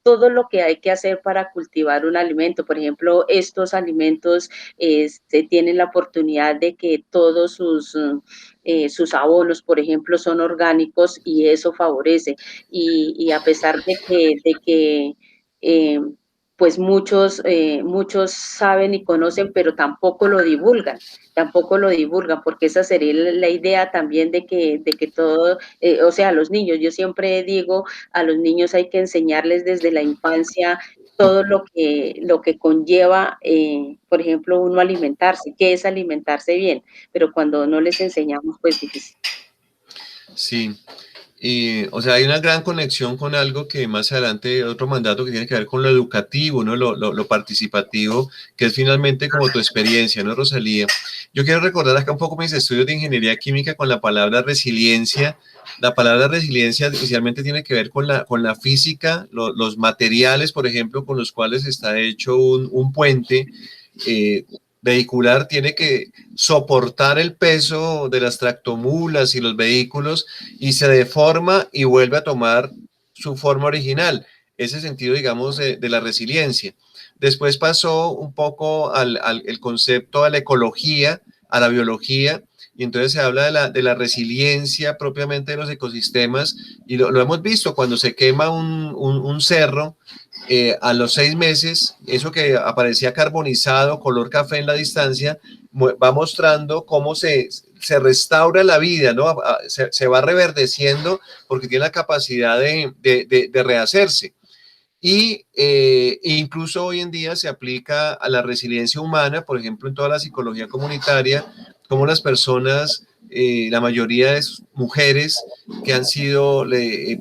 todo lo que hay que hacer para cultivar un alimento. Por ejemplo, estos alimentos se tienen la oportunidad de que todos sus abonos, por ejemplo, son orgánicos y eso favorece. Y a pesar de que eh, pues muchos saben y conocen, pero tampoco lo divulgan, porque esa sería la idea también de que todo, o sea, los niños, yo siempre digo, a los niños hay que enseñarles desde la infancia todo lo que conlleva, por ejemplo, uno alimentarse, qué es alimentarse bien, pero cuando no les enseñamos, pues difícil. Sí. O sea, hay una gran conexión con algo que más adelante, otro mandato que tiene que ver con lo educativo, ¿no? Lo participativo, que es finalmente como tu experiencia, ¿no, Rosalía? Yo quiero recordar acá un poco mis estudios de ingeniería química con la palabra resiliencia. La palabra resiliencia inicialmente tiene que ver con la física, los materiales, por ejemplo, con los cuales está hecho un puente. eh, Vehicular tiene que soportar el peso de las tractomulas y los vehículos y se deforma y vuelve a tomar su forma original. Ese sentido, digamos, de la resiliencia. Después pasó un poco al el concepto, a la ecología, a la biología, y entonces se habla de la resiliencia propiamente de los ecosistemas, y lo hemos visto cuando se quema un cerro, a los 6 meses, eso que aparecía carbonizado, color café en la distancia, va mostrando cómo se restaura la vida, ¿no? Se va reverdeciendo porque tiene la capacidad de rehacerse. Y incluso hoy en día se aplica a la resiliencia humana, por ejemplo, en toda la psicología comunitaria, como las personas, la mayoría de mujeres que han sido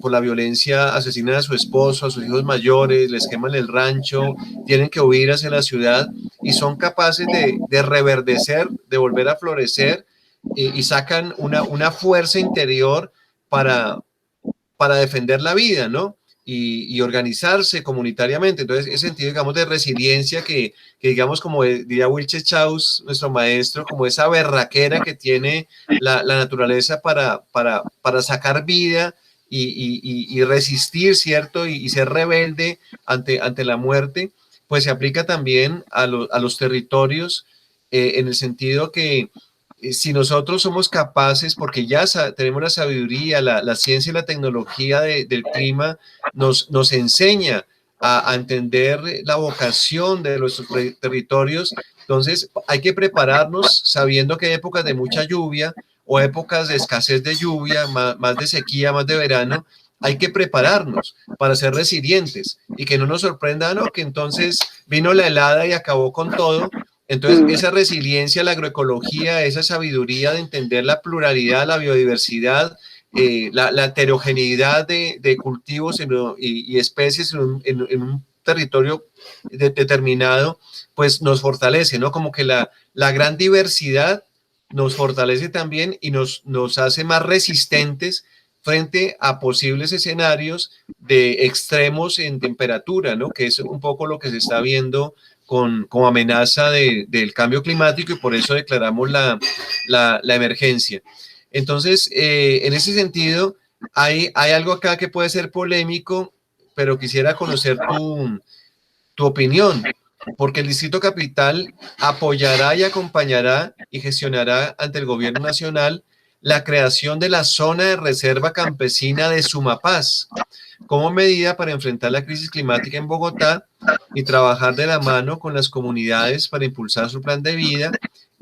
por la violencia asesinan a su esposo, a sus hijos mayores, les queman el rancho, tienen que huir hacia la ciudad y son capaces de reverdecer, de volver a florecer y sacan una fuerza interior para, para defender la vida, ¿no? Y organizarse comunitariamente. Entonces, ese sentido, digamos, de resiliencia que digamos, como diría Wilche Chaus, nuestro maestro, como esa berraquera que tiene la naturaleza para sacar vida y resistir, ¿cierto? Y ser rebelde ante la muerte, pues se aplica también a los territorios, en el sentido que si nosotros somos capaces, porque ya tenemos la sabiduría, la ciencia y la tecnología del clima, nos enseña a entender la vocación de nuestros territorios, entonces hay que prepararnos sabiendo que hay épocas de mucha lluvia o épocas de escasez de lluvia, más de sequía, más de verano, hay que prepararnos para ser resilientes y que no nos sorprenda, no, que entonces vino la helada y acabó con todo. Entonces, Mm. esa resiliencia, la agroecología, esa sabiduría de entender la pluralidad, la biodiversidad, la heterogeneidad de cultivos y especies en un territorio determinado, pues nos fortalece, ¿no? Como que la gran diversidad nos fortalece también y nos hace más resistentes frente a posibles escenarios de extremos en temperatura, ¿no? Que es un poco lo que se está viendo como amenaza del cambio climático y por eso declaramos la emergencia. Entonces, en ese sentido, hay algo acá que puede ser polémico, pero quisiera conocer tu opinión, porque el Distrito Capital apoyará y acompañará y gestionará ante el gobierno nacional la creación de la zona de reserva campesina de Sumapaz como medida para enfrentar la crisis climática en Bogotá y trabajar de la mano con las comunidades para impulsar su plan de vida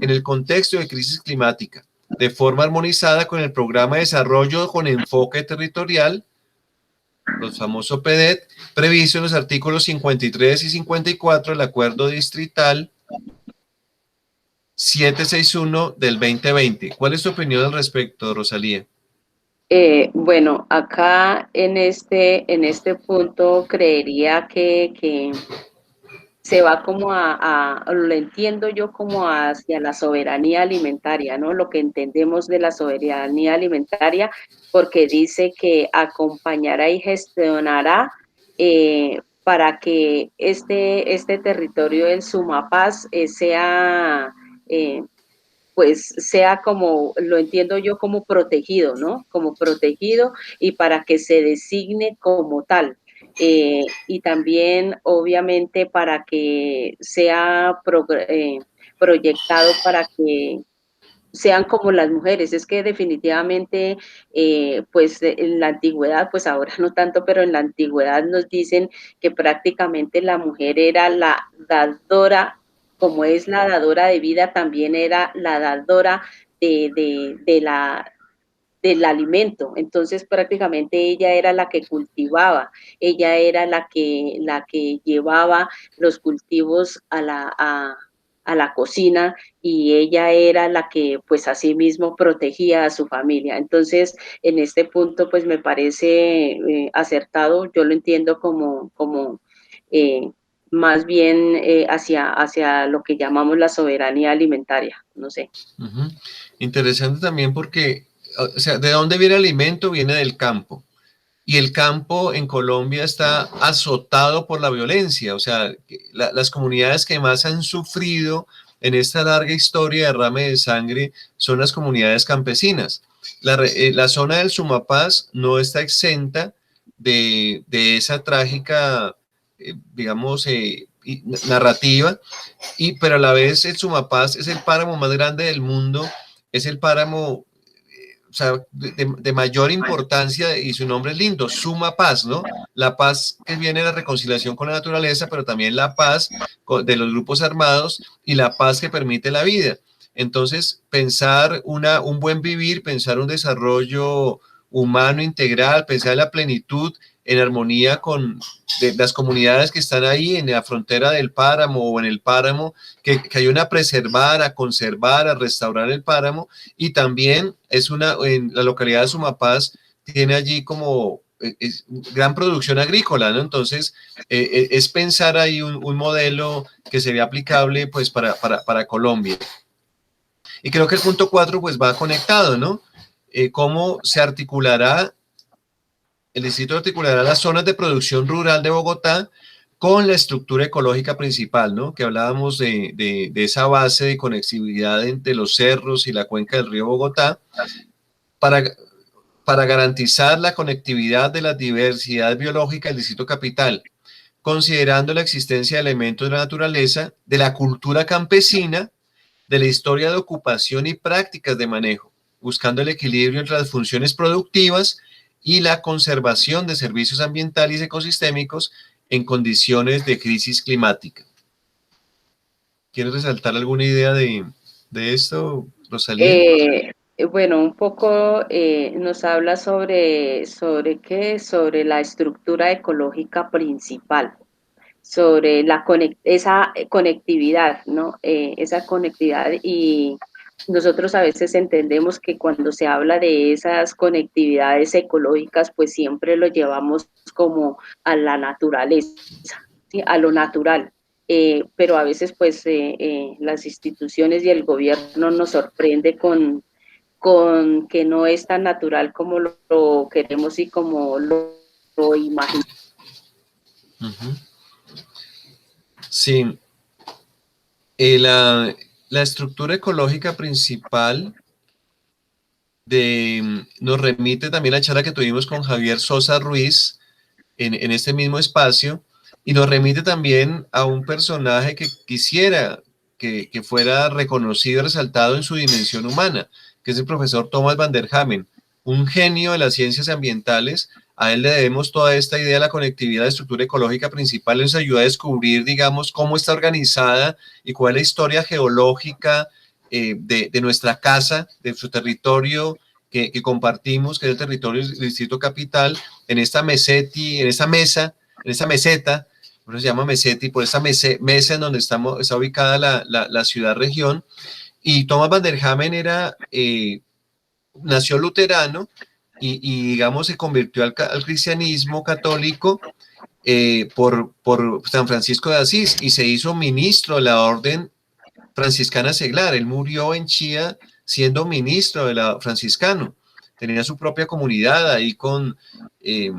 en el contexto de crisis climática, de forma armonizada con el programa de desarrollo con enfoque territorial, los famosos PEDET, previsto en los artículos 53 y 54 del Acuerdo Distrital 761 del 2020. ¿Cuál es tu opinión al respecto, Rosalía? Bueno, acá en este punto creería que se va como lo entiendo yo como hacia la soberanía alimentaria, ¿no? Lo que entendemos de la soberanía alimentaria, porque dice que acompañará y gestionará para que este territorio del Sumapaz sea pues sea como, lo entiendo yo como protegido, ¿no? Como protegido y para que se designe como tal. Y también, obviamente, para que sea proyectado para que sean como las mujeres. Es que definitivamente, pues en la antigüedad, pues ahora no tanto, pero en la antigüedad nos dicen que prácticamente la mujer era la dadora, como es la dadora de vida, también era la dadora de la del alimento. Entonces, prácticamente ella era la que cultivaba, ella era la que llevaba los cultivos a la cocina y ella era la que, pues, asimismo protegía a su familia. Entonces, en este punto, pues, me parece acertado. Yo lo entiendo como eh, más bien hacia lo que llamamos la soberanía alimentaria. No sé. Ujú. Interesante también porque, o sea, ¿de dónde viene el alimento? Viene del campo. Y el campo en Colombia está azotado por la violencia. O sea, las comunidades que más han sufrido en esta larga historia de derrame de sangre son las comunidades campesinas. La zona del Sumapaz no está exenta de esa trágica, digamos, narrativa, pero a la vez el Sumapaz es el páramo más grande del mundo, es el páramo, o sea, de mayor importancia, y su nombre es lindo, Suma Paz, ¿no? La paz que viene de la reconciliación con la naturaleza, pero también la paz de los grupos armados y la paz que permite la vida. Entonces, pensar un buen vivir, pensar un desarrollo humano integral, pensar en la plenitud en armonía con las comunidades que están ahí en la frontera del páramo o en el páramo, que ayuden a preservar, a conservar, a restaurar el páramo. Y también en la localidad de Sumapaz tiene allí como gran producción agrícola, ¿no? Entonces, es pensar ahí un modelo que sería aplicable pues para Colombia. Y creo que el punto 4 pues va conectado, ¿no? ¿Cómo se articulará? El distrito articulará las zonas de producción rural de Bogotá con la estructura ecológica principal, ¿no? Que hablábamos de esa base de conectividad entre los cerros y la cuenca del río Bogotá, para, para garantizar la conectividad de la diversidad biológica del distrito capital, considerando la existencia de elementos de la naturaleza, de la cultura campesina, de la historia de ocupación y prácticas de manejo, buscando el equilibrio entre las funciones productivas y la conservación de servicios ambientales y ecosistémicos en condiciones de crisis climática. ¿Quieres resaltar alguna idea de esto, Rosalía? Bueno, un poco nos habla sobre qué, sobre la estructura ecológica principal, sobre esa conectividad, ¿no? Esa conectividad y nosotros a veces entendemos que cuando se habla de esas conectividades ecológicas, pues siempre lo llevamos como a la naturaleza, ¿sí? A lo natural. Pero a veces pues las instituciones y el gobierno nos sorprende con que no es tan natural como lo queremos y como lo imaginamos. Uh-huh. Sí, la estructura ecológica principal nos remite también a la charla que tuvimos con Javier Sosa Ruiz en este mismo espacio, y nos remite también a un personaje que quisiera que fuera reconocido y resaltado en su dimensión humana, que es el profesor Thomas van der Hamen, un genio de las ciencias ambientales. A él le debemos toda esta idea de la conectividad de estructura ecológica principal. Él nos ayuda a descubrir, digamos, cómo está organizada y cuál es la historia geológica de nuestra casa, de su territorio que compartimos, que es el territorio del Distrito Capital, en esta meseti, en esta mesa, en esta meseta, por eso se llama meseti, por esta mesa en donde está ubicada la ciudad-región. Y Thomas van der Hamen nació luterano y, digamos, se convirtió al cristianismo católico por San Francisco de Asís y se hizo ministro de la orden franciscana seglar. Él murió en Chía siendo ministro de la franciscano. Tenía su propia comunidad ahí eh,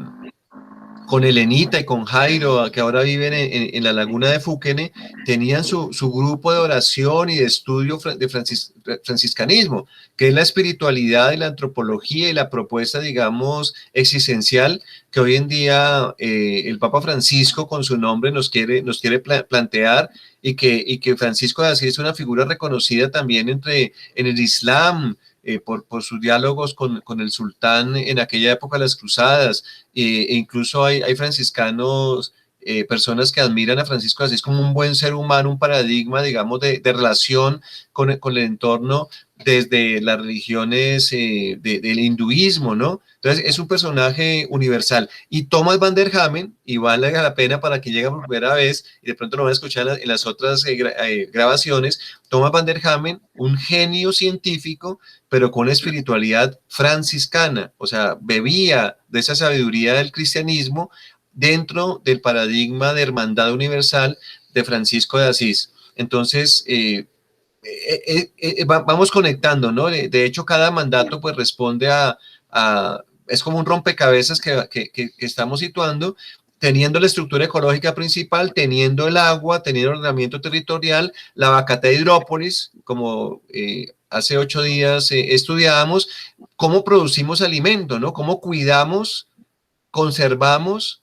con Elenita y con Jairo, que ahora viven en la laguna de Fuquene, tenían su grupo de oración y de estudio de franciscanismo, que es la espiritualidad y la antropología y la propuesta, digamos, existencial que hoy en día el Papa Francisco con su nombre nos quiere plantear y que Francisco de Asís es una figura reconocida también en el Islam, por sus diálogos con el sultán en aquella época de las cruzadas, e incluso hay franciscanos, personas que admiran a Francisco de Asís como un buen ser humano, un paradigma, digamos, de relación con el entorno desde las religiones del hinduismo, ¿no? Entonces es un personaje universal. Y Thomas Van der Hamen, y vale la pena para que llegue por primera vez, y de pronto lo van a escuchar en las otras grabaciones, Thomas Van der Hamen, un genio científico, pero con espiritualidad franciscana, o sea, bebía de esa sabiduría del cristianismo dentro del paradigma de hermandad universal de Francisco de Asís. Entonces, vamos conectando, ¿no? De hecho, cada mandato pues responde es como un rompecabezas que estamos situando, teniendo la estructura ecológica principal, teniendo el agua, teniendo el ordenamiento territorial, la vacata de Hidrópolis, como hace 8 días estudiábamos, cómo producimos alimento, ¿no? Cómo cuidamos, conservamos,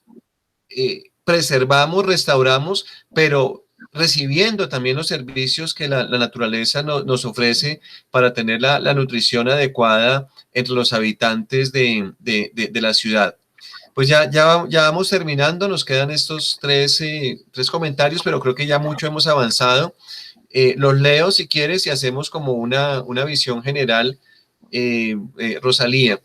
preservamos, restauramos, pero recibiendo también los servicios que la naturaleza nos ofrece para tener la nutrición adecuada entre los habitantes de la ciudad. Pues ya vamos terminando, nos quedan estos tres comentarios, pero creo que ya mucho hemos avanzado. Los leo si quieres y hacemos como una visión general, Rosalía.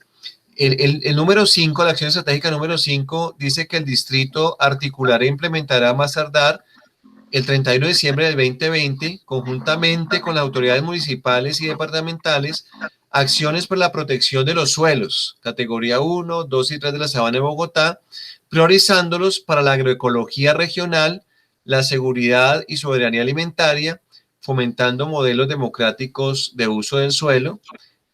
El número 5, la acción estratégica número 5, dice que el distrito articulará e implementará más tardar el 31 de diciembre del 2020, conjuntamente con las autoridades municipales y departamentales, acciones por la protección de los suelos, categoría 1, 2 y 3 de la Sabana de Bogotá, priorizándolos para la agroecología regional, la seguridad y soberanía alimentaria, fomentando modelos democráticos de uso del suelo.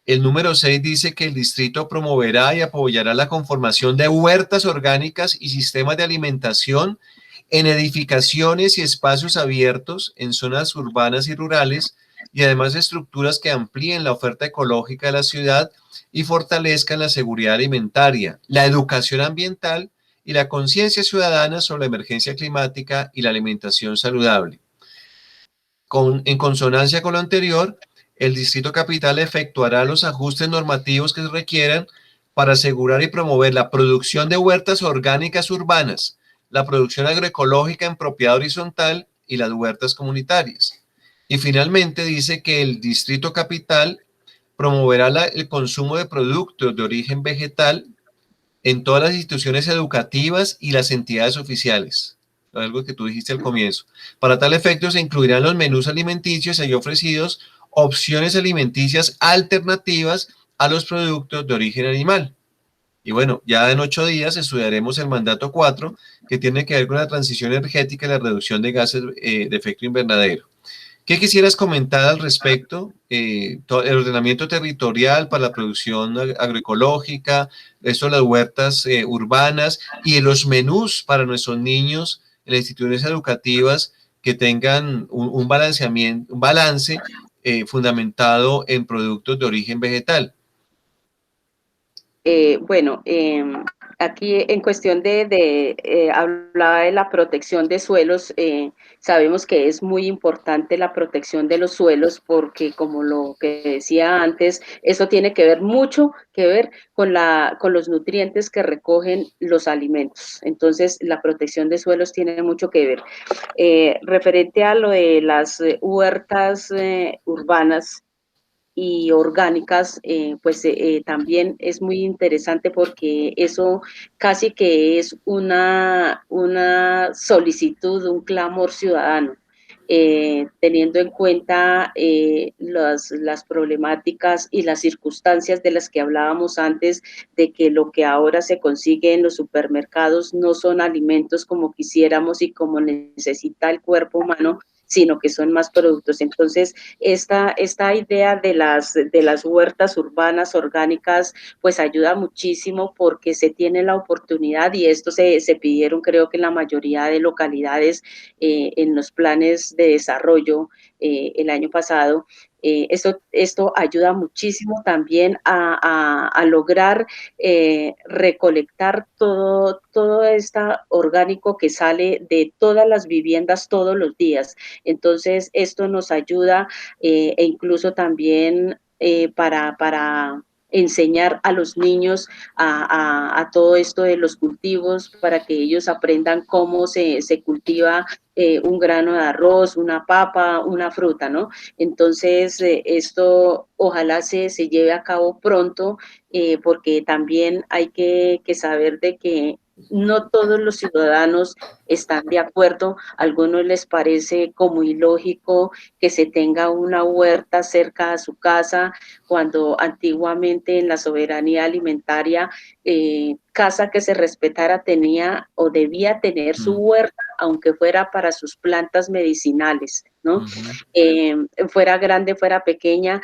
El número 6 dice que el distrito promoverá y apoyará la conformación de huertas orgánicas y sistemas de alimentación en edificaciones y espacios abiertos en zonas urbanas y rurales, y además estructuras que amplíen la oferta ecológica de la ciudad y fortalezcan la seguridad alimentaria, la educación ambiental y la conciencia ciudadana sobre la emergencia climática y la alimentación saludable. En consonancia con lo anterior, el Distrito Capital efectuará los ajustes normativos que se requieran para asegurar y promover la producción de huertas orgánicas urbanas, la producción agroecológica en propiedad horizontal y las huertas comunitarias. Y finalmente dice que el Distrito Capital promoverá el consumo de productos de origen vegetal en todas las instituciones educativas y las entidades oficiales. Algo que tú dijiste al comienzo. Para tal efecto se incluirán los menús alimenticios allí ofrecidos opciones alimenticias alternativas a los productos de origen animal. Y bueno, ya en 8 días estudiaremos el mandato 4, que tiene que ver con la transición energética y la reducción de gases de efecto invernadero. ¿Qué quisieras comentar al respecto? El ordenamiento territorial para la producción agroecológica, eso, las huertas urbanas y los menús para nuestros niños en las instituciones educativas que tengan un balanceamiento, un balance fundamentado en productos de origen vegetal. Bueno, aquí en cuestión hablaba de la protección de suelos, sabemos que es muy importante la protección de los suelos porque, como lo que decía antes, eso tiene que ver mucho que ver con los nutrientes que recogen los alimentos. Entonces, la protección de suelos tiene mucho que ver. Referente a lo de las huertas urbanas y orgánicas, también es muy interesante porque eso casi que es una solicitud, un clamor ciudadano, teniendo en cuenta las problemáticas y las circunstancias de las que hablábamos antes, de que lo que ahora se consigue en los supermercados no son alimentos como quisiéramos y como necesita el cuerpo humano, sino que son más productos. Entonces, esta idea de las huertas urbanas orgánicas, pues ayuda muchísimo porque se tiene la oportunidad, y esto se pidieron creo que en la mayoría de localidades en los planes de desarrollo el año pasado. Esto ayuda muchísimo también a lograr recolectar todo este orgánico que sale de todas las viviendas todos los días. Entonces, esto nos ayuda e incluso también para enseñar a los niños a todo esto de los cultivos, para que ellos aprendan cómo se cultiva un grano de arroz, una papa, una fruta, ¿no? Entonces, esto ojalá se lleve a cabo pronto, porque también hay que saber de que no todos los ciudadanos están de acuerdo. A algunos les parece como ilógico que se tenga una huerta cerca a su casa, cuando antiguamente en la soberanía alimentaria, casa que se respetara tenía o debía tener su huerta, aunque fuera para sus plantas medicinales, ¿no? Fuera grande, fuera pequeña,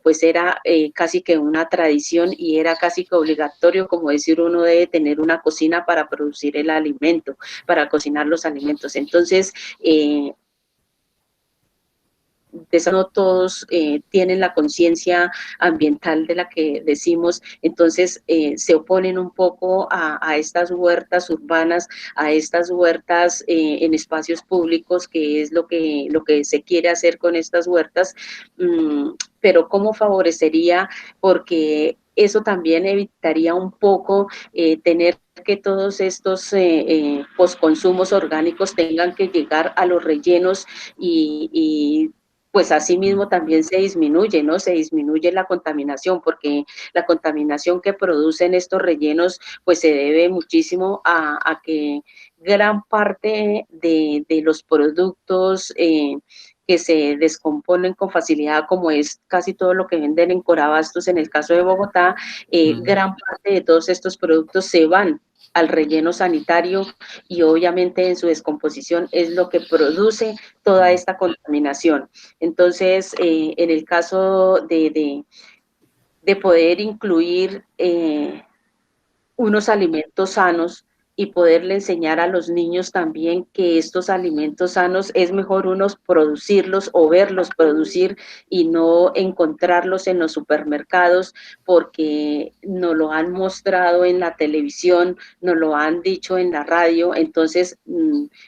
pues era casi que una tradición y era casi que obligatorio, como decir, uno debe tener una cocina para producir el alimento, para cocinar los alimentos. Entonces, de eso no todos tienen la conciencia ambiental de la que decimos. Entonces se oponen un poco a estas huertas urbanas, a estas huertas en espacios públicos, que es lo que se quiere hacer con estas huertas. Pero ¿cómo favorecería? Porque eso también evitaría un poco tener que todos estos postconsumos orgánicos tengan que llegar a los rellenos, y pues asimismo también se disminuye, ¿no? Se disminuye la contaminación, porque la contaminación que producen estos rellenos, pues se debe muchísimo a que gran parte de los productos que se descomponen con facilidad, como es casi todo lo que venden en Corabastos, en el caso de Bogotá, gran parte de todos estos productos se van al relleno sanitario, y obviamente en su descomposición es lo que produce toda esta contaminación. Entonces, en el caso de poder incluir unos alimentos sanos y poderle enseñar a los niños también que estos alimentos sanos es mejor unos producirlos o verlos producir y no encontrarlos en los supermercados, porque nos lo han mostrado en la televisión, nos lo han dicho en la radio. Entonces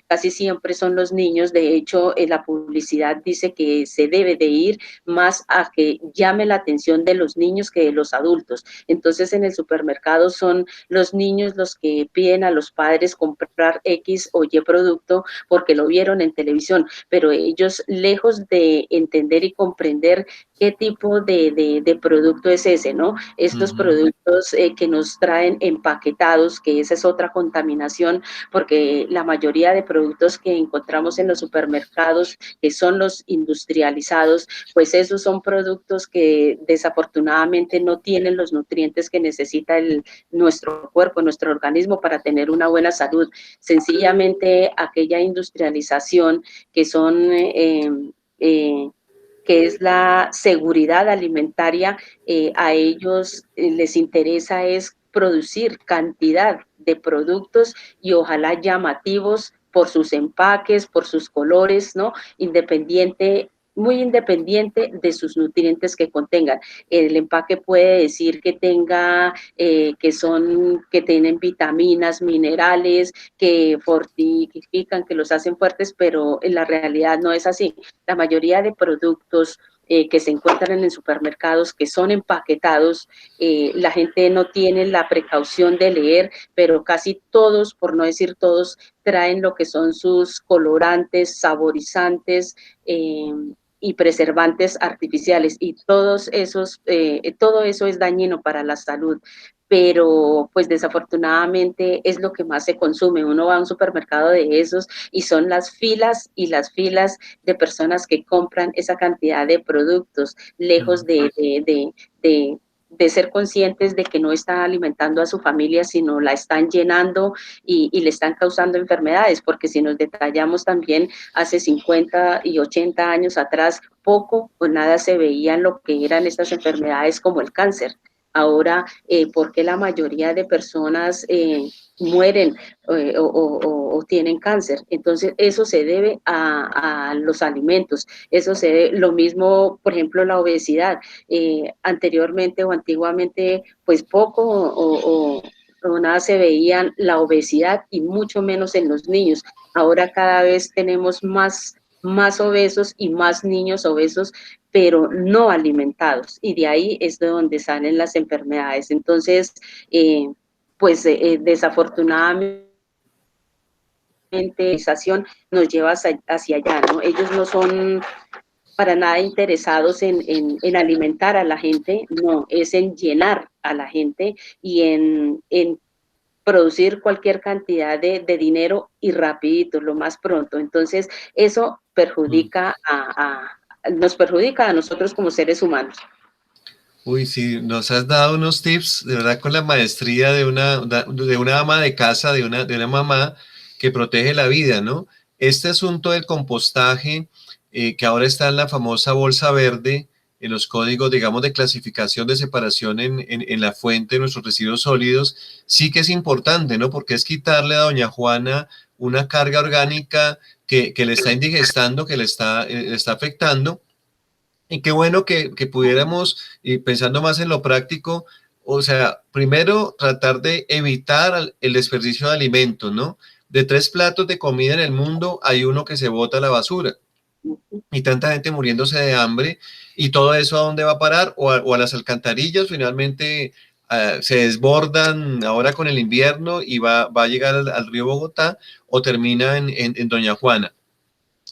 casi siempre son los niños. De hecho, la publicidad dice que se debe de ir más a que llame la atención de los niños que de los adultos. Entonces en el supermercado son los niños los que piden a los padres comprar X o Y producto porque lo vieron en televisión, pero ellos, lejos de entender y comprender qué tipo de producto es ese, ¿no? Estos productos que nos traen empaquetados, que esa es otra contaminación, porque la mayoría de productos que encontramos en los supermercados, que son los industrializados, pues esos son productos que desafortunadamente no tienen los nutrientes que necesita nuestro cuerpo, nuestro organismo, para tener una buena salud. Sencillamente aquella industrialización que son que es la seguridad alimentaria, a ellos les interesa es producir cantidad de productos, y ojalá llamativos por sus empaques, por sus colores, ¿no? Muy independiente de sus nutrientes que contengan. El empaque puede decir que tenga, que tienen vitaminas, minerales, que fortifican, que los hacen fuertes, pero en la realidad no es así. La mayoría de productos que se encuentran en supermercados, que son empaquetados, la gente no tiene la precaución de leer, pero casi todos, por no decir todos, traen lo que son sus colorantes, saborizantes, y preservantes artificiales, y todo eso es dañino para la salud. Pero pues desafortunadamente es lo que más se consume. Uno va a un supermercado de esos y son las filas y las filas de personas que compran esa cantidad de productos, lejos de de ser conscientes de que no están alimentando a su familia, sino la están llenando y le están causando enfermedades, porque si nos detallamos también hace 50 y 80 años atrás, poco o nada se veía en lo que eran estas enfermedades como el cáncer. Ahora, ¿por qué la mayoría de personas mueren o tienen cáncer? Entonces, eso se debe a los alimentos, eso se debe, lo mismo, por ejemplo, la obesidad. Anteriormente o antiguamente, pues poco o nada se veían la obesidad y mucho menos en los niños. Ahora cada vez tenemos más obesos y más niños obesos, pero no alimentados. Y de ahí es de donde salen las enfermedades. Entonces, pues desafortunadamente, nos lleva hacia allá, ¿no? Ellos no son para nada interesados en alimentar a la gente, no, es en llenar a la gente y en producir cualquier cantidad de dinero y rapidito, lo más pronto. Entonces, eso perjudica nos perjudica a nosotros como seres humanos. Uy, sí, nos has dado unos tips, de verdad, con la maestría de una ama de casa, de una mamá que protege la vida, ¿no? Este asunto del compostaje, que ahora está en la famosa bolsa verde, en los códigos, digamos, de clasificación de separación en la fuente de nuestros residuos sólidos, sí que es importante, ¿no? Porque es quitarle a doña Juana una carga orgánica que le está indigestando, que le está afectando. Y qué bueno que pudiéramos, y pensando más en lo práctico, o sea, primero tratar de evitar el desperdicio de alimentos, ¿no? De 3 platos de comida en el mundo, hay uno que se bota a la basura. Y tanta gente muriéndose de hambre, y todo eso a dónde va a parar, o a las alcantarillas, finalmente se desbordan ahora con el invierno y va a llegar al río Bogotá, o termina en Doña Juana.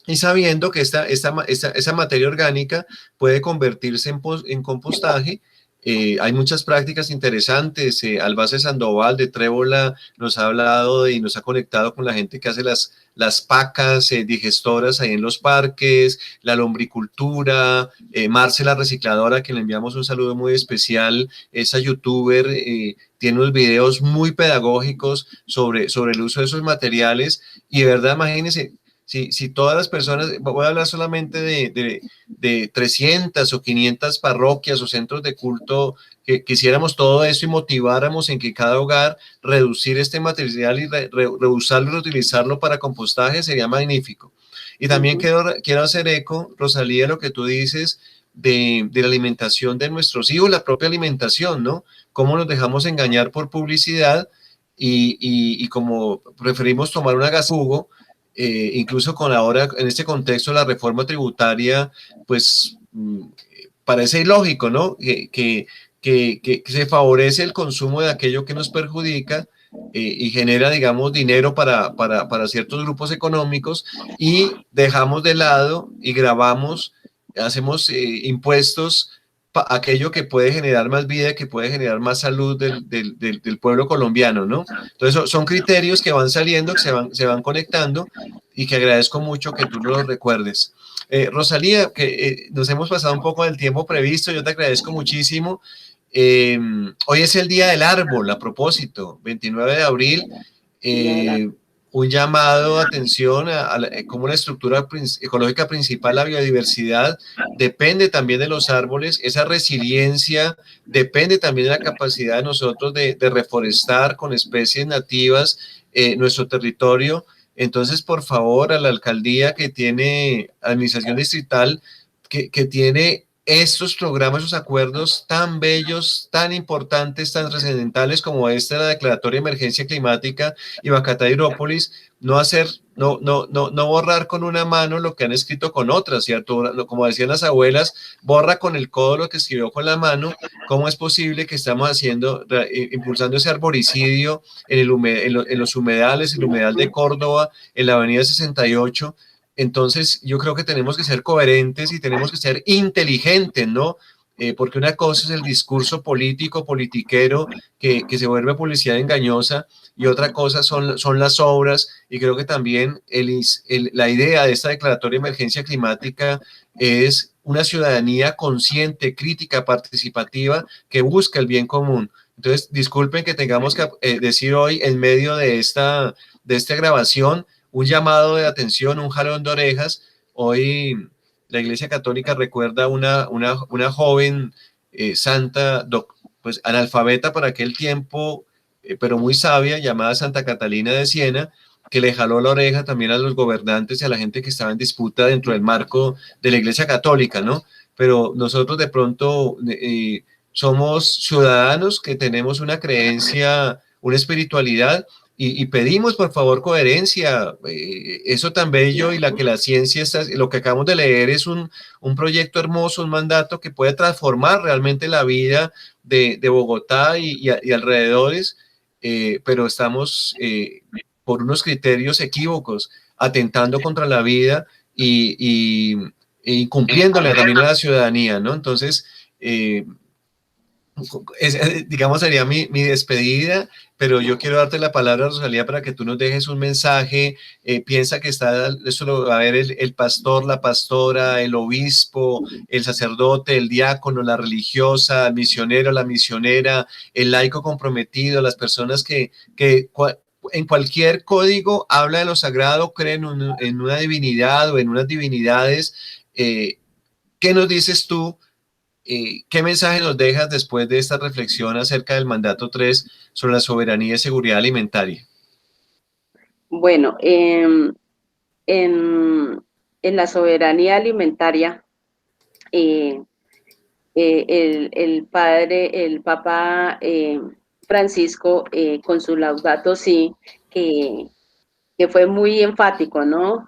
Y sabiendo que esa materia orgánica puede convertirse en compostaje. Hay muchas prácticas interesantes. Albace Sandoval de Trébola nos ha hablado y nos ha conectado con la gente que hace las pacas digestoras ahí en los parques, la lombricultura. Marce la recicladora, que le enviamos un saludo muy especial, esa youtuber, tiene unos videos muy pedagógicos sobre el uso de esos materiales. Y de verdad, imagínense, si todas las personas, voy a hablar solamente de 300 o 500 parroquias o centros de culto, que quisiéramos todo eso y motiváramos en que cada hogar reducir este material y reusarlo y reutilizarlo para compostaje, sería magnífico. Y también quiero hacer eco, Rosalía, lo que tú dices de la alimentación de nuestros hijos, la propia alimentación, ¿no? Cómo nos dejamos engañar por publicidad y como preferimos tomar una jugo. Incluso con ahora, en este contexto, la reforma tributaria, pues parece ilógico, ¿no? Que se favorece el consumo de aquello que nos perjudica, y genera, digamos, dinero para ciertos grupos económicos, y dejamos de lado y gravamos, hacemos impuestos aquello que puede generar más vida, que puede generar más salud del pueblo colombiano, ¿no? Entonces, son criterios que van saliendo, que se van conectando, y que agradezco mucho que tú los recuerdes. Rosalía, que nos hemos pasado un poco del tiempo previsto, yo te agradezco muchísimo. Hoy es el Día del Árbol, a propósito, 29 de abril. eh, un llamado de atención cómo la estructura ecológica principal, la biodiversidad, depende también de los árboles. Esa resiliencia depende también de la capacidad de nosotros de reforestar con especies nativas nuestro territorio. Entonces, por favor, a la alcaldía que tiene administración distrital, que tiene estos programas, esos acuerdos tan bellos, tan importantes, tan trascendentales como la declaratoria de emergencia climática y Bacatá Hidrópolis, no borrar con una mano lo que han escrito con otra, ¿cierto? Como decían las abuelas, borra con el codo lo que escribió con la mano. ¿Cómo es posible que estamos impulsando ese arboricidio en los humedales, el humedal de Córdoba, en la avenida 68? Entonces, yo creo que tenemos que ser coherentes y tenemos que ser inteligentes, ¿no? Porque una cosa es el discurso político, politiquero, que se vuelve publicidad engañosa, y otra cosa son las obras. Y creo que también la idea de esta declaratoria de emergencia climática es una ciudadanía consciente, crítica, participativa, que busca el bien común. Entonces, disculpen que tengamos que decir hoy, en medio de esta grabación, un llamado de atención, un jalón de orejas. Hoy la Iglesia Católica recuerda una joven santa, pues analfabeta para aquel tiempo, pero muy sabia, llamada Santa Catalina de Siena, que le jaló la oreja también a los gobernantes y a la gente que estaba en disputa dentro del marco de la Iglesia Católica, ¿no? Pero nosotros de pronto somos ciudadanos que tenemos una creencia, una espiritualidad, y pedimos por favor coherencia. Eso tan bello, y la que la ciencia está, lo que acabamos de leer es un proyecto hermoso, un mandato que puede transformar realmente la vida de Bogotá y alrededores, pero estamos por unos criterios equívocos, atentando contra la vida e incumpliéndole también a la ciudadanía, ¿no? Entonces, digamos, sería mi despedida, pero yo quiero darte la palabra, Rosalía, para que tú nos dejes un mensaje. Piensa que eso lo va a ver el pastor, la pastora, el obispo, el sacerdote, el diácono, la religiosa, el misionero, la misionera, el laico comprometido, las personas que en cualquier código habla de lo sagrado, creen en una divinidad o en unas divinidades. ¿Qué nos dices tú? ¿Qué mensaje nos dejas después de esta reflexión acerca del mandato 3 sobre la soberanía y seguridad alimentaria? Bueno, en la soberanía alimentaria, eh, el Papa Francisco, con su Laudato Si, que, que fue muy enfático, ¿no?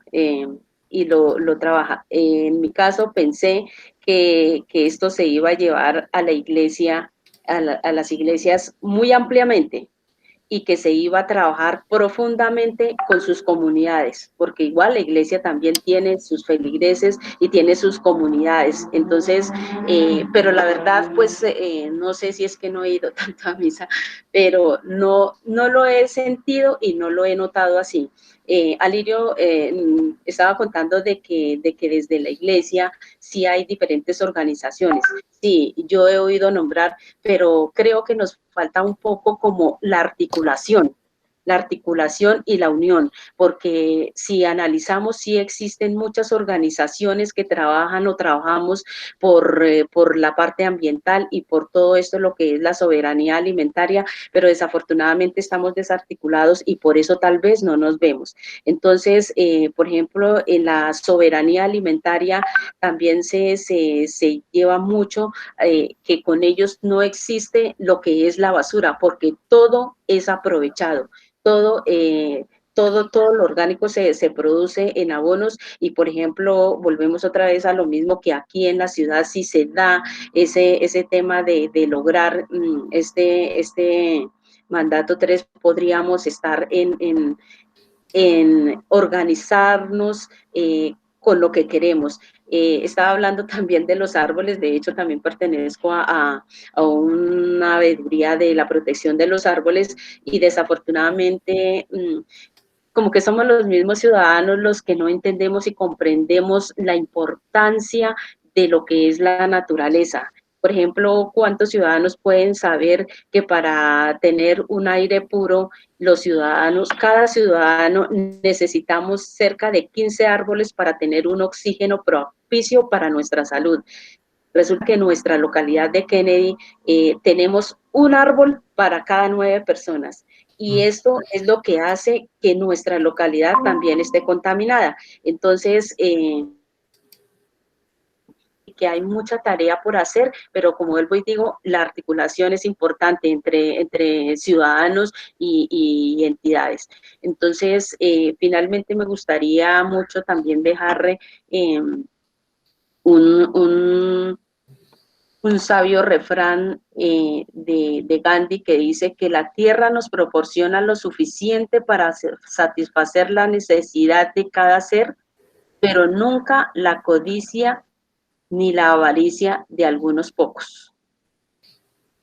Y lo trabaja. En mi caso pensé que esto se iba a llevar a la iglesia, a las iglesias muy ampliamente, y que se iba a trabajar profundamente con sus comunidades, porque igual la iglesia también tiene sus feligreses y tiene sus comunidades. Entonces, pero la verdad, pues no sé si es que no he ido tanto a misa, pero no lo he sentido y no lo he notado así. Alirio estaba contando de que desde la iglesia sí hay diferentes organizaciones. Sí, yo he oído nombrar, pero creo que nos falta un poco como la articulación y la unión, porque si analizamos, sí existen muchas organizaciones que trabajan o trabajamos por la parte ambiental y por todo esto, lo que es la soberanía alimentaria, pero desafortunadamente estamos desarticulados y por eso tal vez no nos vemos. Entonces, por ejemplo, en la soberanía alimentaria también se lleva mucho que con ellos no existe lo que es la basura, porque todo es aprovechado, todo, todo lo orgánico se produce en abonos y, por ejemplo, volvemos otra vez a lo mismo que aquí en la ciudad, si se da ese tema de lograr este mandato 3, podríamos estar en organizarnos con lo que queremos. Estaba hablando también de los árboles, de hecho también pertenezco a una veeduría de la protección de los árboles y desafortunadamente como que somos los mismos ciudadanos los que no entendemos y comprendemos la importancia de lo que es la naturaleza. Por ejemplo, ¿cuántos ciudadanos pueden saber que para tener un aire puro, los ciudadanos, cada ciudadano necesitamos cerca de 15 árboles para tener un oxígeno propicio para nuestra salud? Resulta que en nuestra localidad de Kennedy tenemos un árbol para cada 9 personas. Y esto es lo que hace que nuestra localidad también esté contaminada. Entonces, que hay mucha tarea por hacer, pero como vuelvo y digo, la articulación es importante entre ciudadanos y entidades. Entonces, finalmente me gustaría mucho también dejar un un sabio refrán de Gandhi que dice que la tierra nos proporciona lo suficiente para satisfacer la necesidad de cada ser, pero nunca la codicia ni la avaricia de algunos pocos.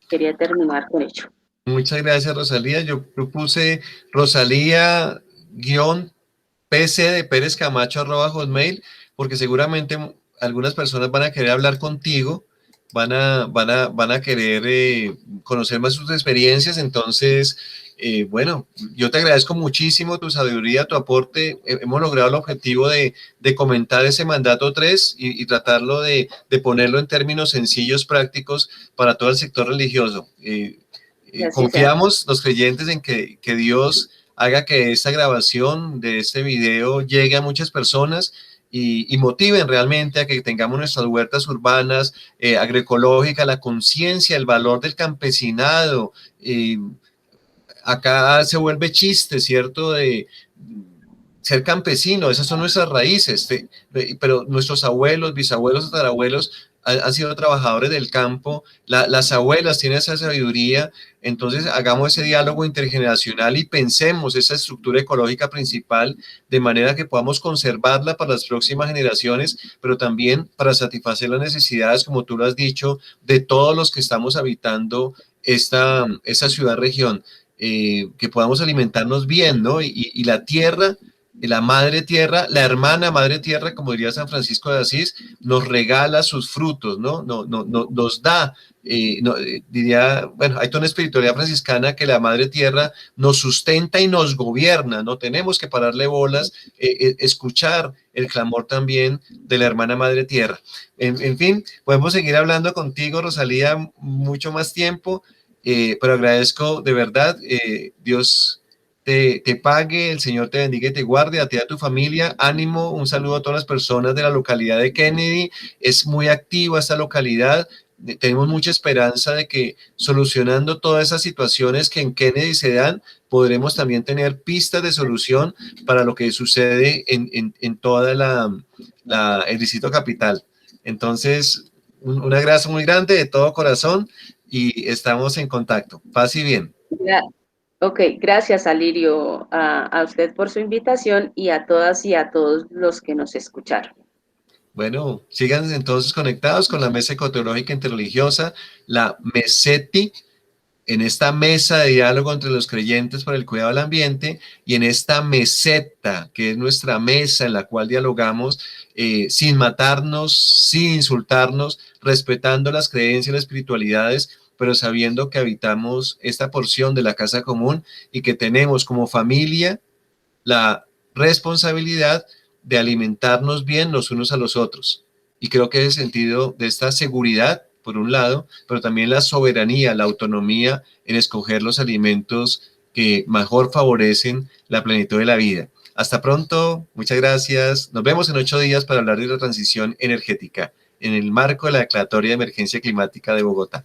Quería terminar con ello. Muchas gracias, Rosalía. Yo propuse Rosalía-PC de Pérez Camacho @hotmail, porque seguramente algunas personas van a querer hablar contigo, van a querer conocer más sus experiencias. Entonces, bueno, yo te agradezco muchísimo tu sabiduría, tu aporte. Hemos logrado el objetivo de comentar ese mandato 3 y tratarlo de ponerlo en términos sencillos, prácticos para todo el sector religioso. Así sea. Confiamos los creyentes en que Dios haga que esta grabación de este video llegue a muchas personas y motiven realmente a que tengamos nuestras huertas urbanas, agroecológicas, la conciencia, el valor del campesinado. Acá se vuelve chiste, ¿cierto? De ser campesino, esas son nuestras raíces, pero nuestros abuelos, bisabuelos, tatarabuelos han sido trabajadores del campo, las abuelas tienen esa sabiduría. Entonces hagamos ese diálogo intergeneracional y pensemos esa estructura ecológica principal de manera que podamos conservarla para las próximas generaciones, pero también para satisfacer las necesidades, como tú lo has dicho, de todos los que estamos habitando esta ciudad-región. Que podamos alimentarnos bien, ¿no? Y la tierra, la madre tierra, la hermana madre tierra, como diría San Francisco de Asís, nos regala sus frutos, ¿no? Nos da, diría, bueno, hay toda una espiritualidad franciscana que la madre tierra nos sustenta y nos gobierna, no tenemos que pararle bolas, escuchar el clamor también de la hermana madre tierra. En fin, podemos seguir hablando contigo, Rosalía, mucho más tiempo. Pero agradezco de verdad, Dios te pague, el Señor te bendiga y te guarde, a ti y a tu familia, ánimo, un saludo a todas las personas de la localidad de Kennedy. Es muy activa esta localidad, tenemos mucha esperanza de que solucionando todas esas situaciones que en Kennedy se dan, podremos también tener pistas de solución para lo que sucede en toda el distrito capital. Entonces, un abrazo muy grande de todo corazón y estamos en contacto. Paz y bien. Ok, gracias Alirio, a usted por su invitación y a todas y a todos los que nos escucharon. Bueno, sigan entonces conectados con la Mesa Ecoteológica Interreligiosa, la MESETI, en esta mesa de diálogo entre los creyentes por el cuidado del ambiente y en esta meseta, que es nuestra mesa en la cual dialogamos sin matarnos, sin insultarnos, respetando las creencias y las espiritualidades, pero sabiendo que habitamos esta porción de la casa común y que tenemos como familia la responsabilidad de alimentarnos bien los unos a los otros. Y creo que es el sentido de esta seguridad, por un lado, pero también la soberanía, la autonomía en escoger los alimentos que mejor favorecen la plenitud de la vida. Hasta pronto, muchas gracias. Nos vemos en 8 días para hablar de la transición energética en el marco de la declaratoria de emergencia climática de Bogotá.